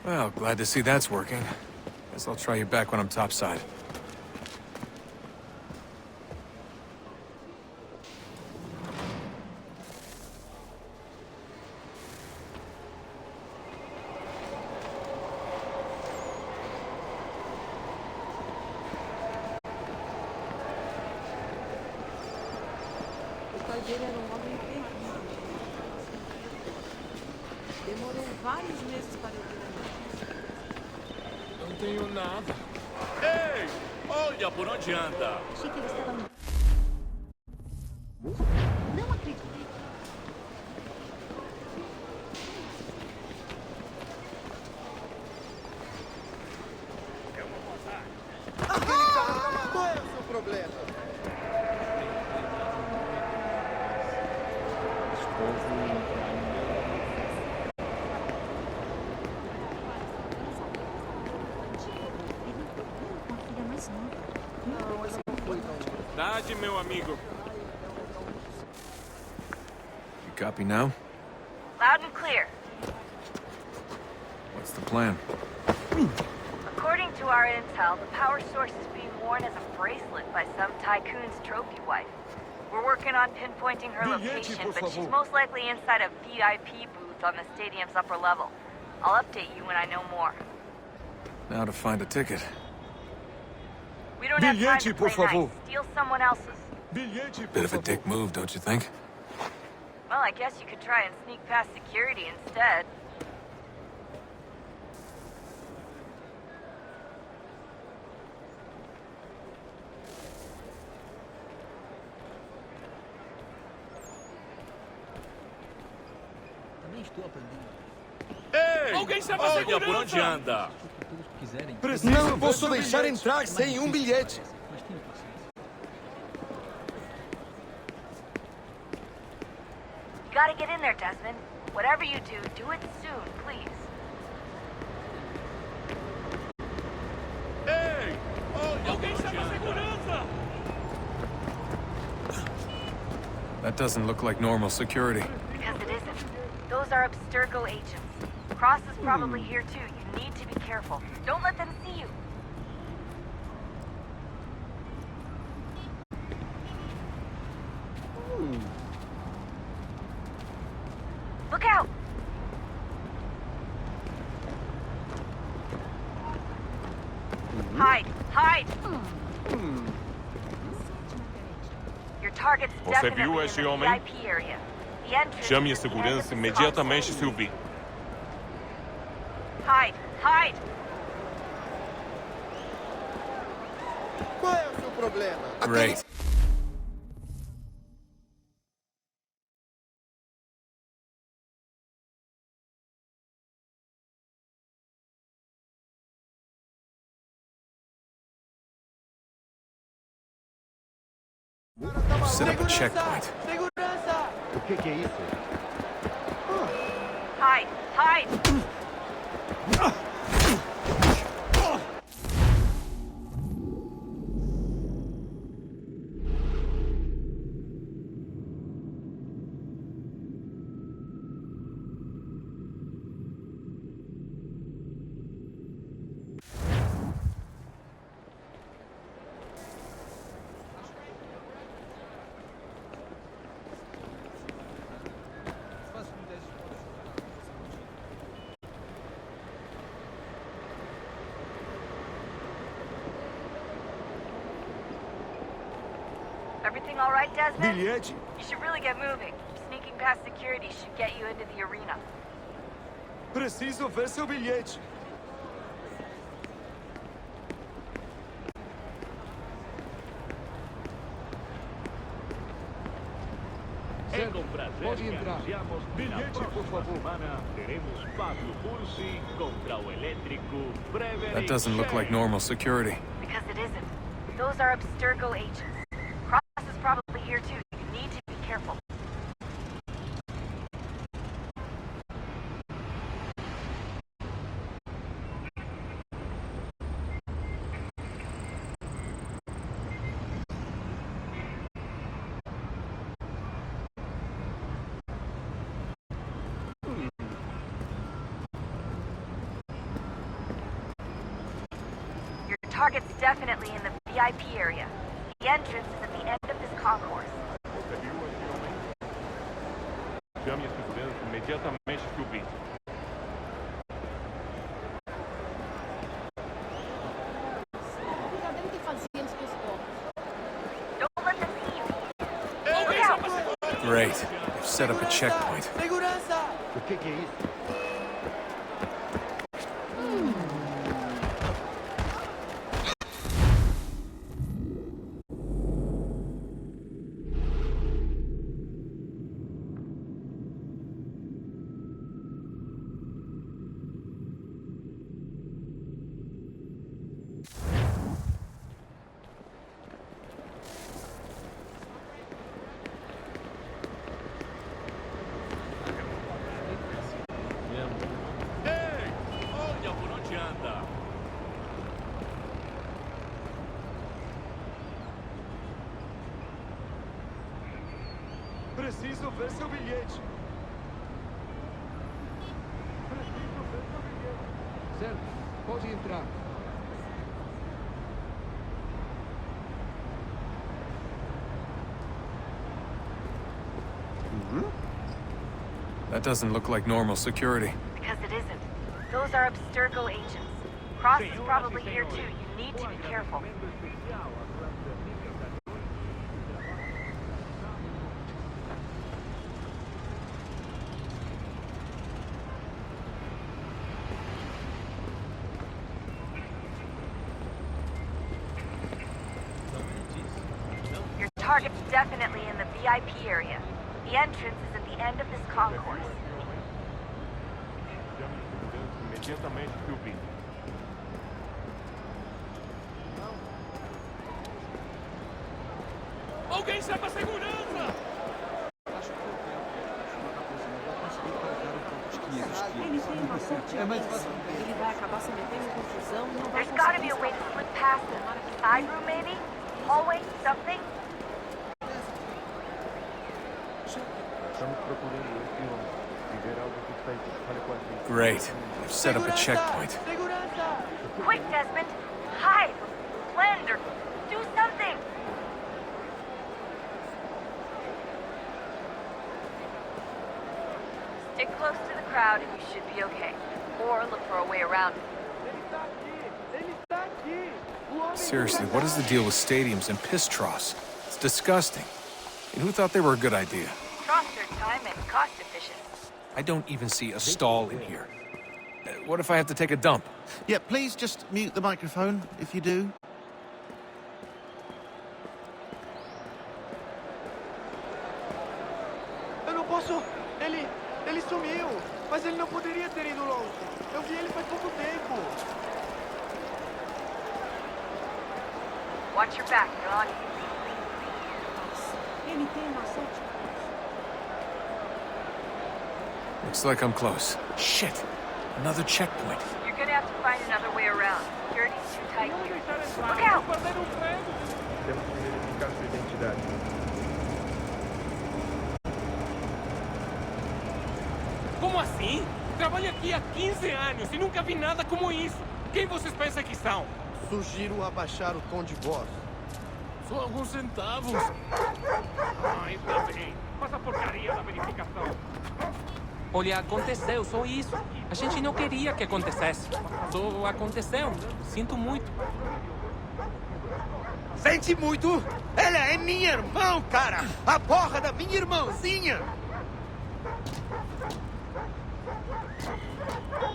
Well, glad to see that's working. Guess I'll try you back when I'm topside. dele era um homem terrível. Demorou vários meses para eu ver a Não tenho nada. Ei! Olha por onde anda! Achei que ele estava... Não acredito. Qual é o seu problema? Verdade, meu amigo. You copy now? Loud and clear. What's the plan? According to our intel, the power source is being worn as a bracelet by some tycoon's trophy wife. We're working on pinpointing her location, but she's most likely inside a VIP booth on the stadium's upper level. I'll update you when I know more. Now to find a ticket. We don't have time to play nice. Steal someone else's. Bit of a dick move, don't you think? Well, I guess you could try and sneak past security instead. Também estou aprendendo. Ei! Alguém sabe a segurança? Olha por onde anda! Não posso deixar entrar sem um bilhete. You gotta get in there, Desmond. Whatever you do, do it soon, please. Ei! Olha alguém sabe a segurança! That doesn't look like normal security. Because it isn't. Those are Abstergo agents. Cross is probably here too. You need to be careful. Don't let them see you. Look out! Hide! Hide! Your target's Você definitely viu in esse the homem? VIP area. The entrance Chame a is at the end segurança of this imediatamente se o vir. Hide! Hide! Qual é o seu problema? Great. Set up a checkpoint. O que é isso? Hide! Hide! Everything all right, Desmond? Bilhete? You should really get moving. Sneaking past security should get you into the arena. Preciso ver seu bilhete. É com prazer que anunciamos que na próxima semana teremos Fábio Bursi contra o elétrico Frederick That doesn't look like normal security. Because it isn't. Those are Abstergo agents. Cross is probably here too. You need to be careful. Your target's definitely in the VIP area. The entrance is at the end of this concourse. Chame a segurança imediatamente que o vir. Don't let them see you. Look out! Great. They've set up a checkpoint. Segurança! O que é isso? Olha por onde anda. Preciso ver seu bilhete. Preciso ver seu bilhete. Certo, pode entrar. That doesn't look like normal security. Because it isn't. Those are Abstergo agents. Cross is probably here too. You need to be careful. Your target's definitely in the VIP area. The entrance is at the end of this concourse. Imediatamente, Philby. Alguém chama a segurança! Ele tem uma sorte imensa. Ele vai acabar se metendo em confusão e não vai There's gotta be a way to slip past them. Side room, maybe? Hallway? Something? Estamos procurando esse homem. Se ver algo suspeito, fale com a gente. Great. They've set up a checkpoint. Quick, Desmond! Hide! Blend or do something! Stick close to the crowd and you should be okay. Or look for a way around it. Seriously, what is the deal with stadiums and piss troughs? It's disgusting. And who thought they were a good idea? Troughs are time and cost efficient. I don't even see a stall in here. What if I have to take a dump? Yeah, please just mute the microphone if you do. Eu não posso... Ele sumiu. Mas ele não poderia ter ido longe. Eu vi ele faz pouco tempo. Watch your back, John. Ele tem uma sorte. Looks like I'm close. Shit! Another checkpoint. You're gonna have to find another way around. Security's too tight here. Look out! Temos que verificar sua identidade. Como assim? Trabalho aqui há 15 anos e nunca vi nada como isso. Quem vocês pensam que são? Sugiro abaixar o tom de voz. Só alguns centavos. Ai, tá bem. Mas a porcaria da verificação. Olha, aconteceu, só isso. A gente não queria que acontecesse. Só aconteceu. Sinto muito. Sente muito? Ela é minha irmã, cara! A porra da minha irmãzinha!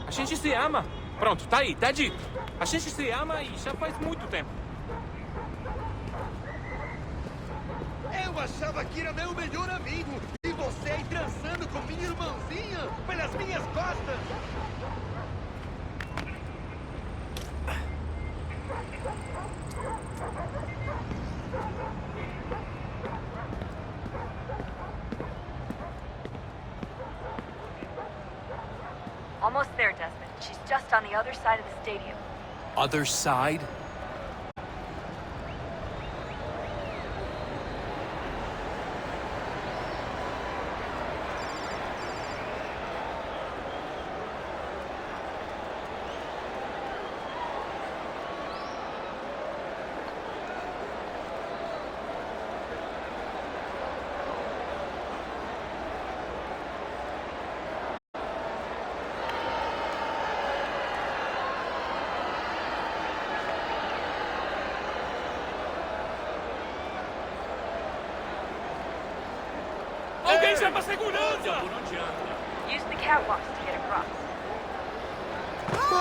A gente se ama. Pronto, tá aí, tá dito. A gente se ama e já faz muito tempo. Eu achava que era meu melhor amigo. E você aí transando com minha irmãzinha pelas minhas costas. Almost there, Desmond. She's just on the other side of the stadium. Other side? Alguém chama a segurança! Use the catwalks to get across.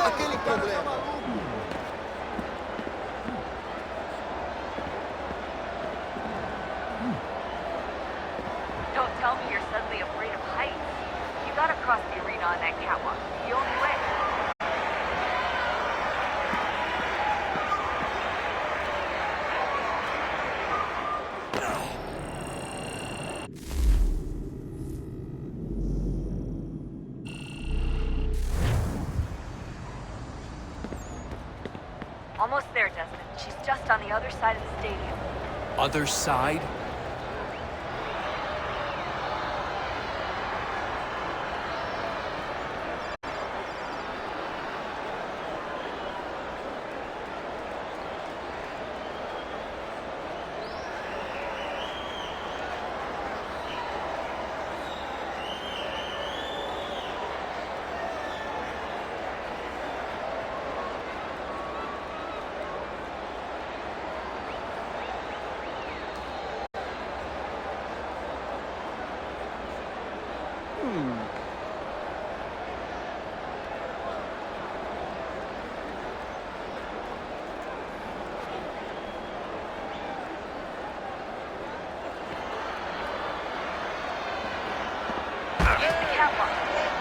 Aquele problema. Don't tell me you're suddenly afraid of heights. You gotta cross the arena on that catwalk. The only way. Almost there, Desmond. She's just on the other side of the stadium. Other side?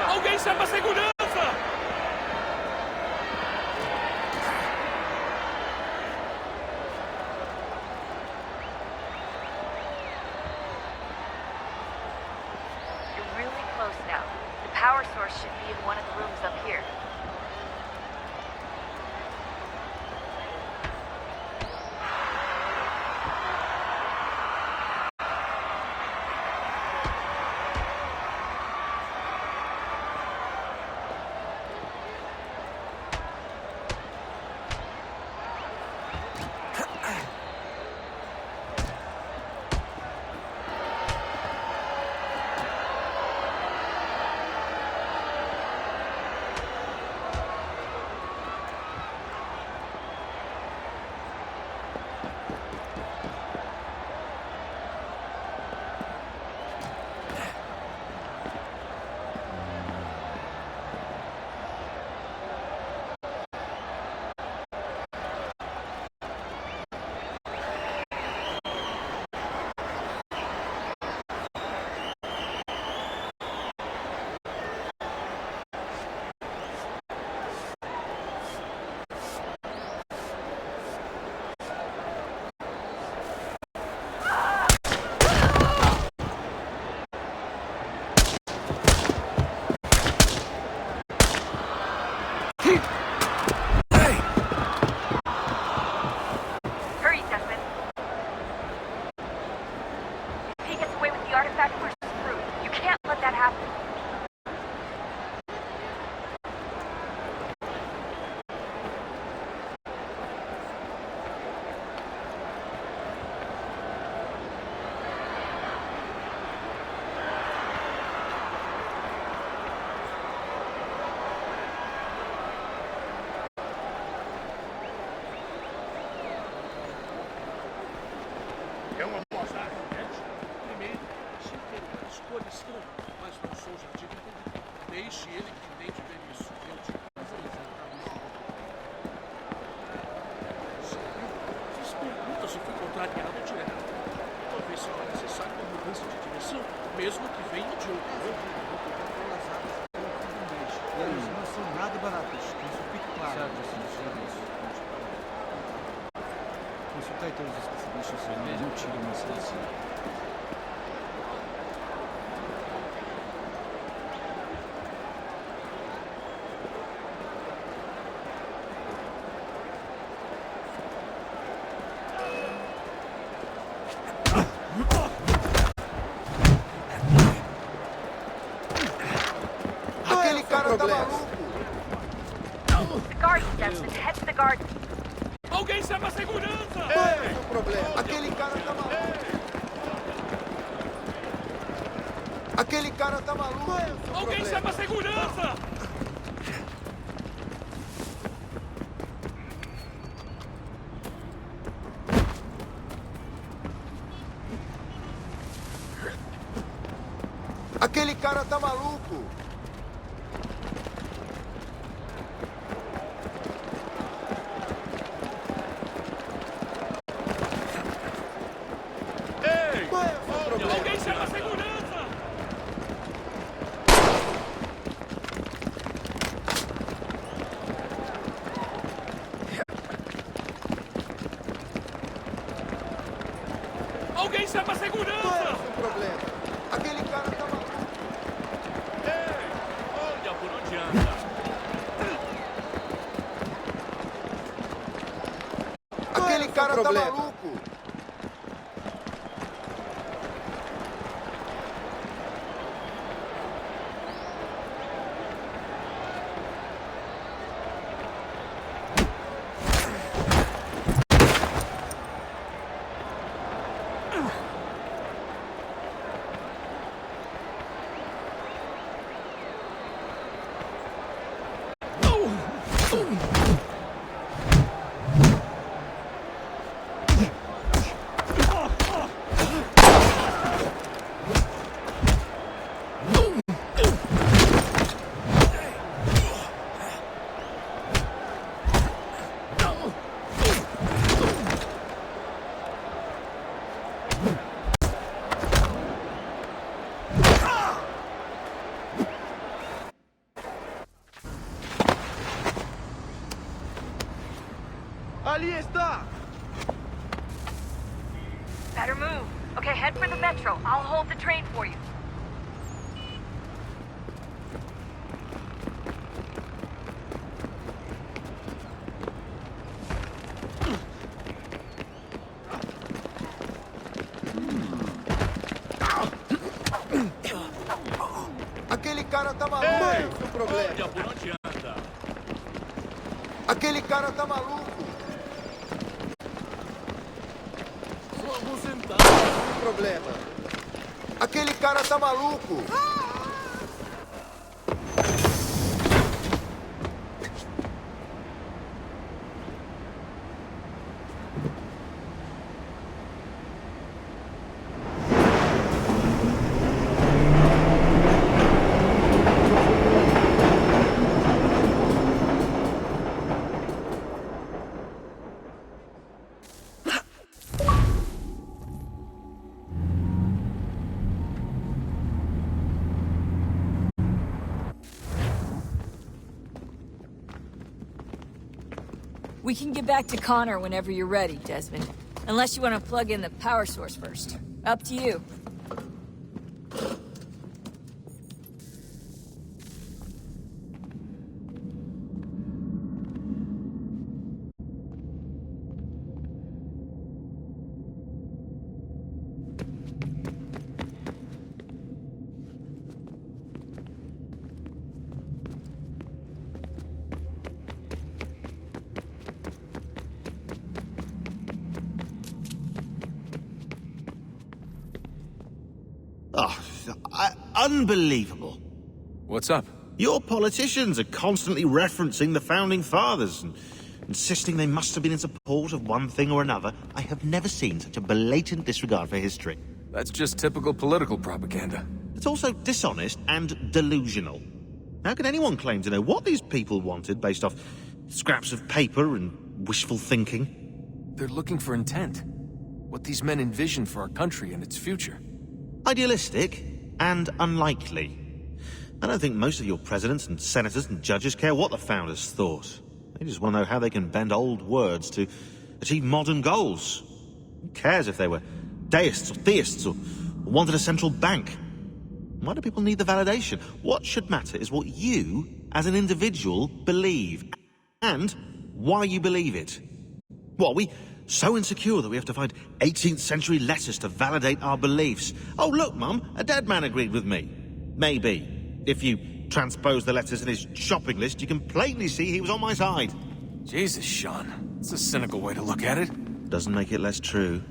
Alguém chama a segurança! You're really close now. The power source should be in one of the rooms up here. Hurry, Desmond. If he gets away with the artifact, we're screwed. You can't let that happen. É uma boa arquitetos. Primeiro, se tem uma escolha estranha, mas não sou já de entender. Deixe ele que tente ver isso. Eu te fazer exatamente. Sério? Fiz perguntas e fui contrariado direto. Talvez seja necessário uma mudança de direção, mesmo que venha de outro ângulo. Eles não são nada baratos, isso fica claro. Consultei todos os especialistas, não tiram uma seleção. Aquele cara tá maluco! The garden, Desmond. Head to the garden. Alguém chama a segurança! Esse é o problema. Aquele cara tá maluco! Aquele cara tá maluco! Alguém chama a segurança! cara tá maluco! Ei! Qual é o seu problema? Alguém chama a segurança! Alguém chama a segurança! Qual é o seu problema? Aquele cara tá maluco! Ei! Olha por onde anda! Aquele cara tá maluco! Ali está! Better move. Okay, head for the metro. I'll hold the train for you. Aquele cara tá maluco! Qual é o seu problema? Olha por onde anda! Aquele cara tá maluco! Vamos sentar! Qual é o seu problema? Aquele cara tá maluco! We can get back to Connor whenever you're ready, Desmond. Unless you want to plug in the power source first. Up to you. Unbelievable. What's up? Your politicians are constantly referencing the Founding Fathers and insisting they must have been in support of one thing or another. I have never seen such a blatant disregard for history. That's just typical political propaganda. It's also dishonest and delusional. How can anyone claim to know what these people wanted based off scraps of paper and wishful thinking? They're looking for intent. What these men envision for our country and its future. Idealistic and unlikely. I don't think most of your presidents and senators and judges care what the founders thought. They just want to know how they can bend old words to achieve modern goals. Who cares if they were deists or theists or wanted a central bank? Why do people need the validation? What should matter is what you, as an individual, believe. And why you believe it. What, are we so insecure that we have to find 18th century letters to validate our beliefs? Oh, look, Mum, a dead man agreed with me. Maybe. If you transpose the letters in his shopping list, you can plainly see he was on my side. Jesus, Sean. It's a cynical way to look at it. Doesn't make it less true.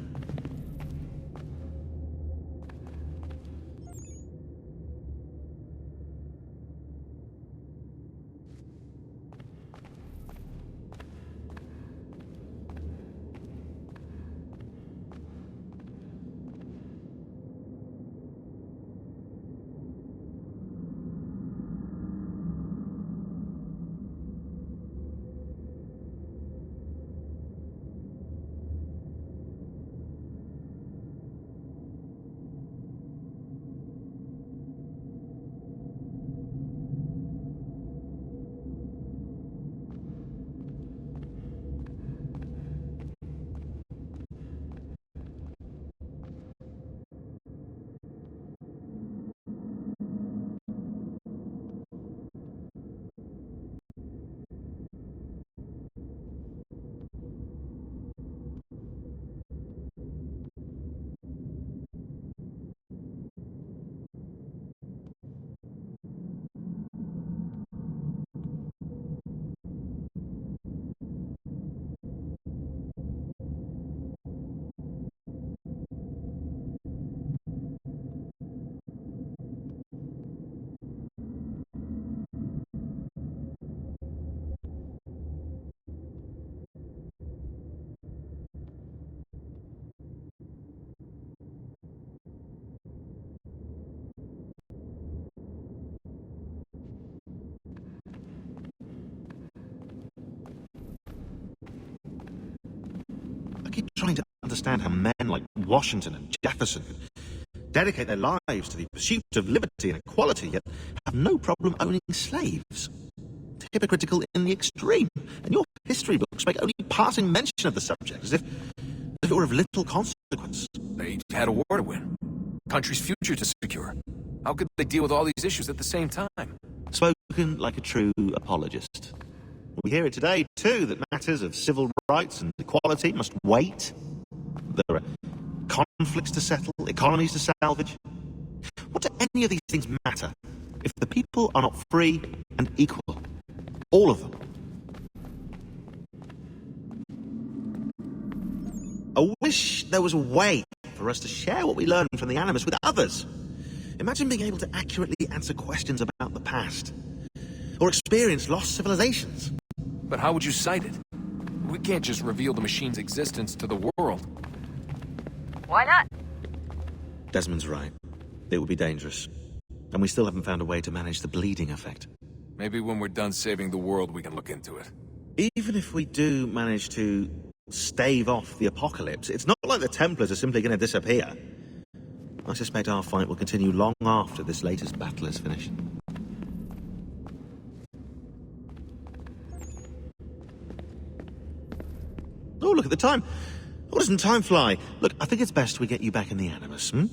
keep trying to understand how men like Washington and Jefferson could dedicate their lives to the pursuit of liberty and equality, yet have no problem owning slaves. It's hypocritical in the extreme, and your history books make only passing mention of the subject, as if it were of little consequence. They had a war to win. Country's future to secure. How could they deal with all these issues at the same time? Spoken like a true apologist. We hear it today, too, that matters of civil rights and equality must wait. There are conflicts to settle, economies to salvage. What do any of these things matter if the people are not free and equal? All of them. I wish there was a way for us to share what we learn from the Animus with others. Imagine being able to accurately answer questions about the past, or experience lost civilizations. But how would you cite it? We can't just reveal the machine's existence to the world. Why not? Desmond's right. It would be dangerous. And we still haven't found a way to manage the bleeding effect. Maybe when we're done saving the world, we can look into it. Even if we do manage to stave off the apocalypse, it's not like the Templars are simply going to disappear. I suspect our fight will continue long after this latest battle is finished. Oh, look at the time. Oh, doesn't time fly? Look, I think it's best we get you back in the Animus, Come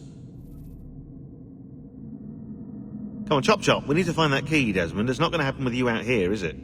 on, chop chop. We need to find that key, Desmond. It's not going to happen with you out here, is it?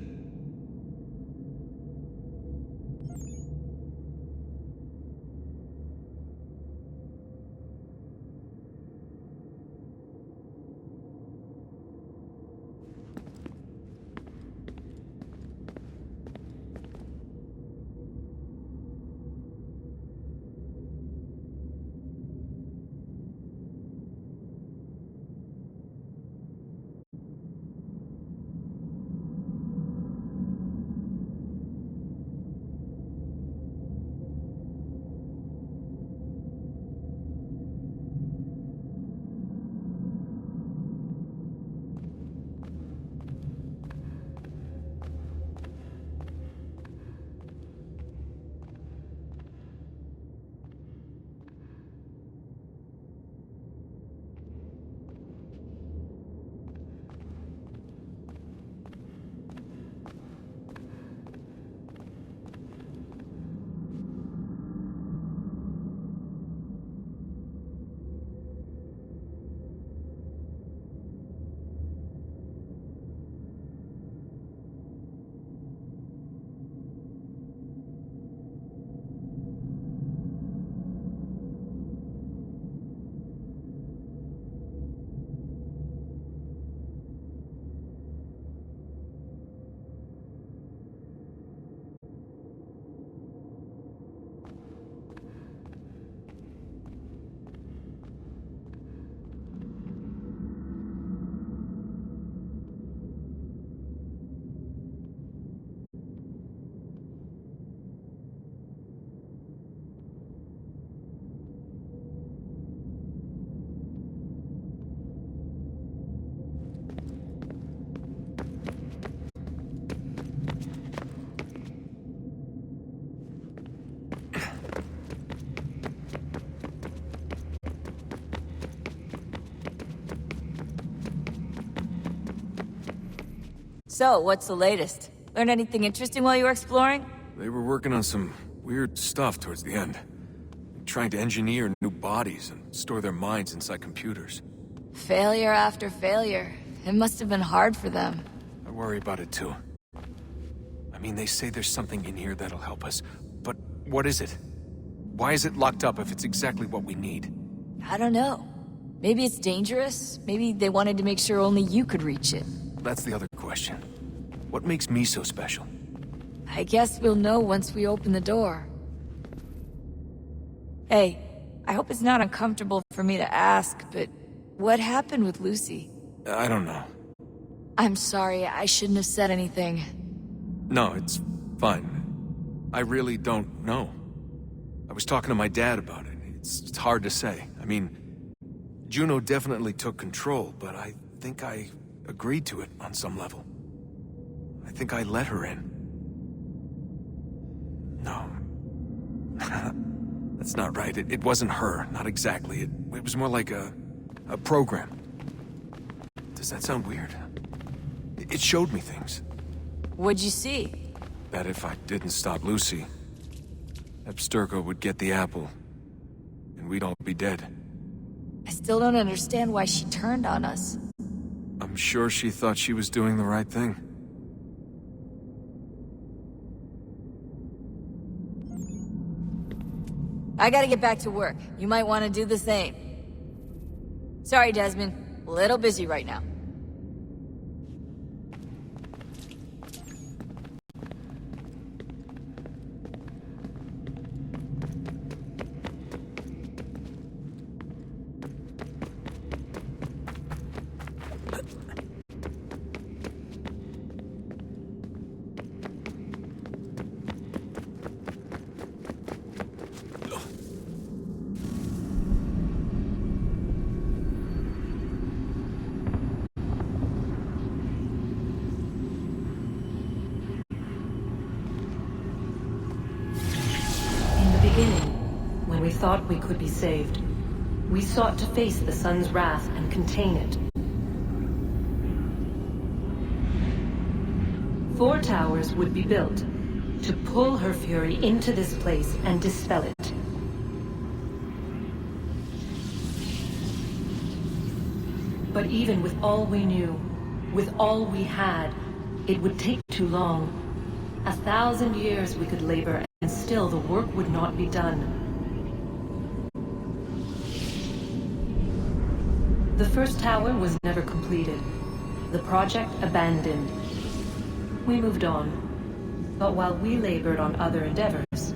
So, what's the latest? Learn anything interesting while you were exploring? They were working on some weird stuff towards the end. Trying to engineer new bodies and store their minds inside computers. Failure after failure. It must have been hard for them. I worry about it too. I mean, they say there's something in here that'll help us, but what is it? Why is it locked up if it's exactly what we need? I don't know. Maybe it's dangerous. Maybe they wanted to make sure only you could reach it. That's the other question. What makes me so special? I guess we'll know once we open the door. Hey, I hope it's not uncomfortable for me to ask, but what happened with Lucy? I don't know. I'm sorry, I shouldn't have said anything. No, it's fine. I really don't know. I was talking to my dad about it. It's hard to say. I mean, Juno definitely took control, but I think I agreed to it on some level. I think I let her in. No. That's not right. It wasn't her. Not exactly. It was more like a program. Does that sound weird? It showed me things. What'd you see? That if I didn't stop Lucy, Abstergo would get the apple, and we'd all be dead. I still don't understand why she turned on us. I'm sure she thought she was doing the right thing. I gotta get back to work. You might want to do the same. Sorry, Desmond. A little busy right now. When we thought we could be saved, we sought to face the sun's wrath and contain it. 4 towers would be built to pull her fury into this place and dispel it. But even with all we knew, with all we had, it would take too long. 1,000 years we could labor, and still the work would not be done. The first tower was never completed. The project abandoned. We moved on. But while we labored on other endeavors,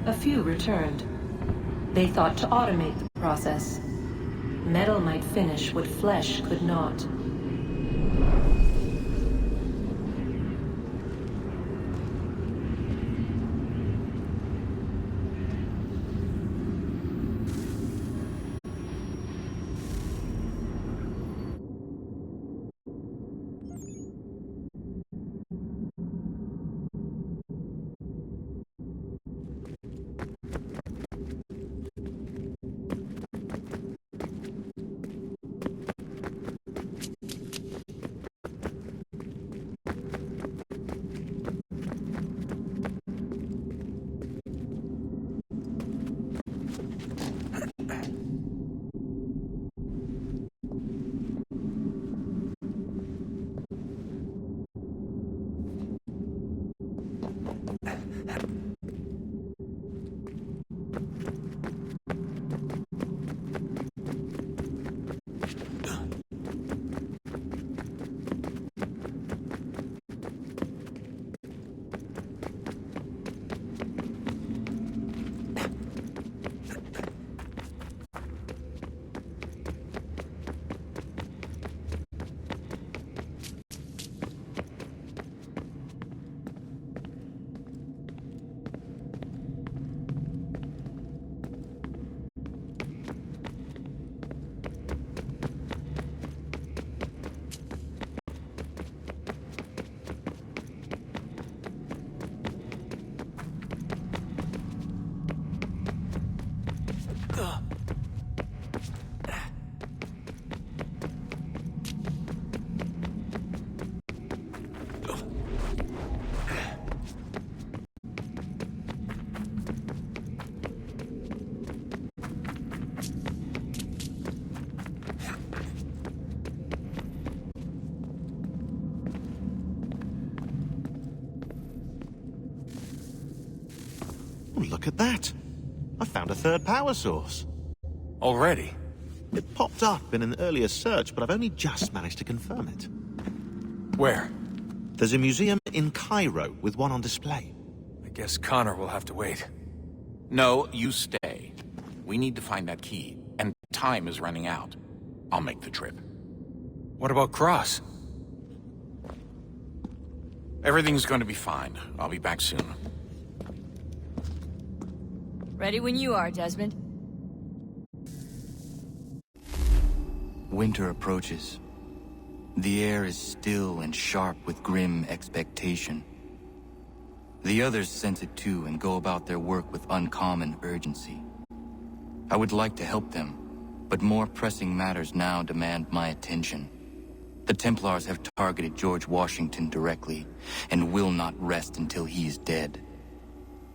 a few returned. They thought to automate the process. Metal might finish what flesh could not. Oh, look at that. I found a third power source. Already? It popped up in an earlier search, but I've only just managed to confirm it. Where? There's a museum in Cairo with one on display. I guess Connor will have to wait. No, you stay. We need to find that key, and time is running out. I'll make the trip. What about Cross? Everything's going to be fine. I'll be back soon. Ready when you are, Desmond. Winter approaches. The air is still and sharp with grim expectation. The others sense it too and go about their work with uncommon urgency. I would like to help them, but more pressing matters now demand my attention. The Templars have targeted George Washington directly, and will not rest until he is dead.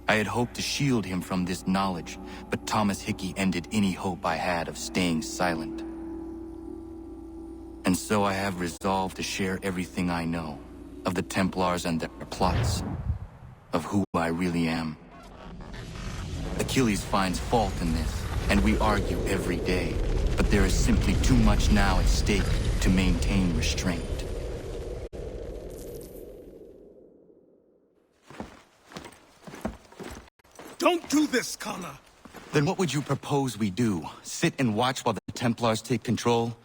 I had hoped to shield him from this knowledge, but Thomas Hickey ended any hope I had of staying silent. And so I have resolved to share everything I know of the Templars and their plots, of who I really am. Achilles finds fault in this, and we argue every day, but there is simply too much now at stake to maintain restraint. Don't do this, Connor! Then what would you propose we do? Sit and watch while the Templars take control?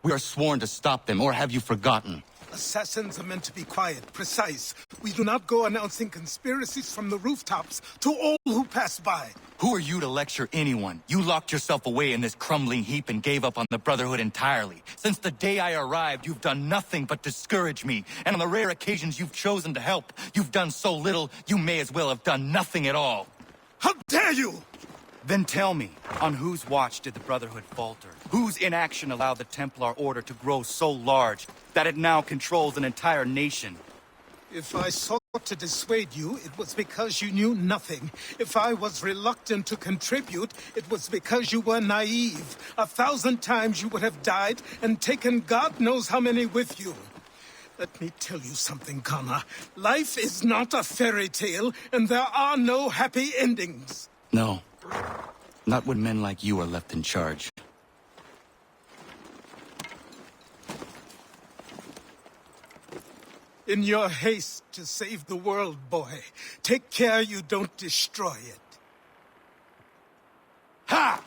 We are sworn to stop them, or have you forgotten? Assassins are meant to be quiet, precise. We do not go announcing conspiracies from the rooftops to all who pass by. Who are you to lecture anyone? You locked yourself away in this crumbling heap and gave up on the Brotherhood entirely. Since the day I arrived, you've done nothing but discourage me. And on the rare occasions you've chosen to help, you've done so little, you may as well have done nothing at all. How dare you! Then tell me, on whose watch did the Brotherhood falter? Whose inaction allowed the Templar Order to grow so large that it now controls an entire nation? If I sought to dissuade you, it was because you knew nothing. If I was reluctant to contribute, it was because you were naive. 1,000 times you would have died and taken God knows how many with you. Let me tell you something, Connor. Life is not a fairy tale, and there are no happy endings. No. Not when men like you are left in charge. In your haste to save the world, boy, take care you don't destroy it. Ha!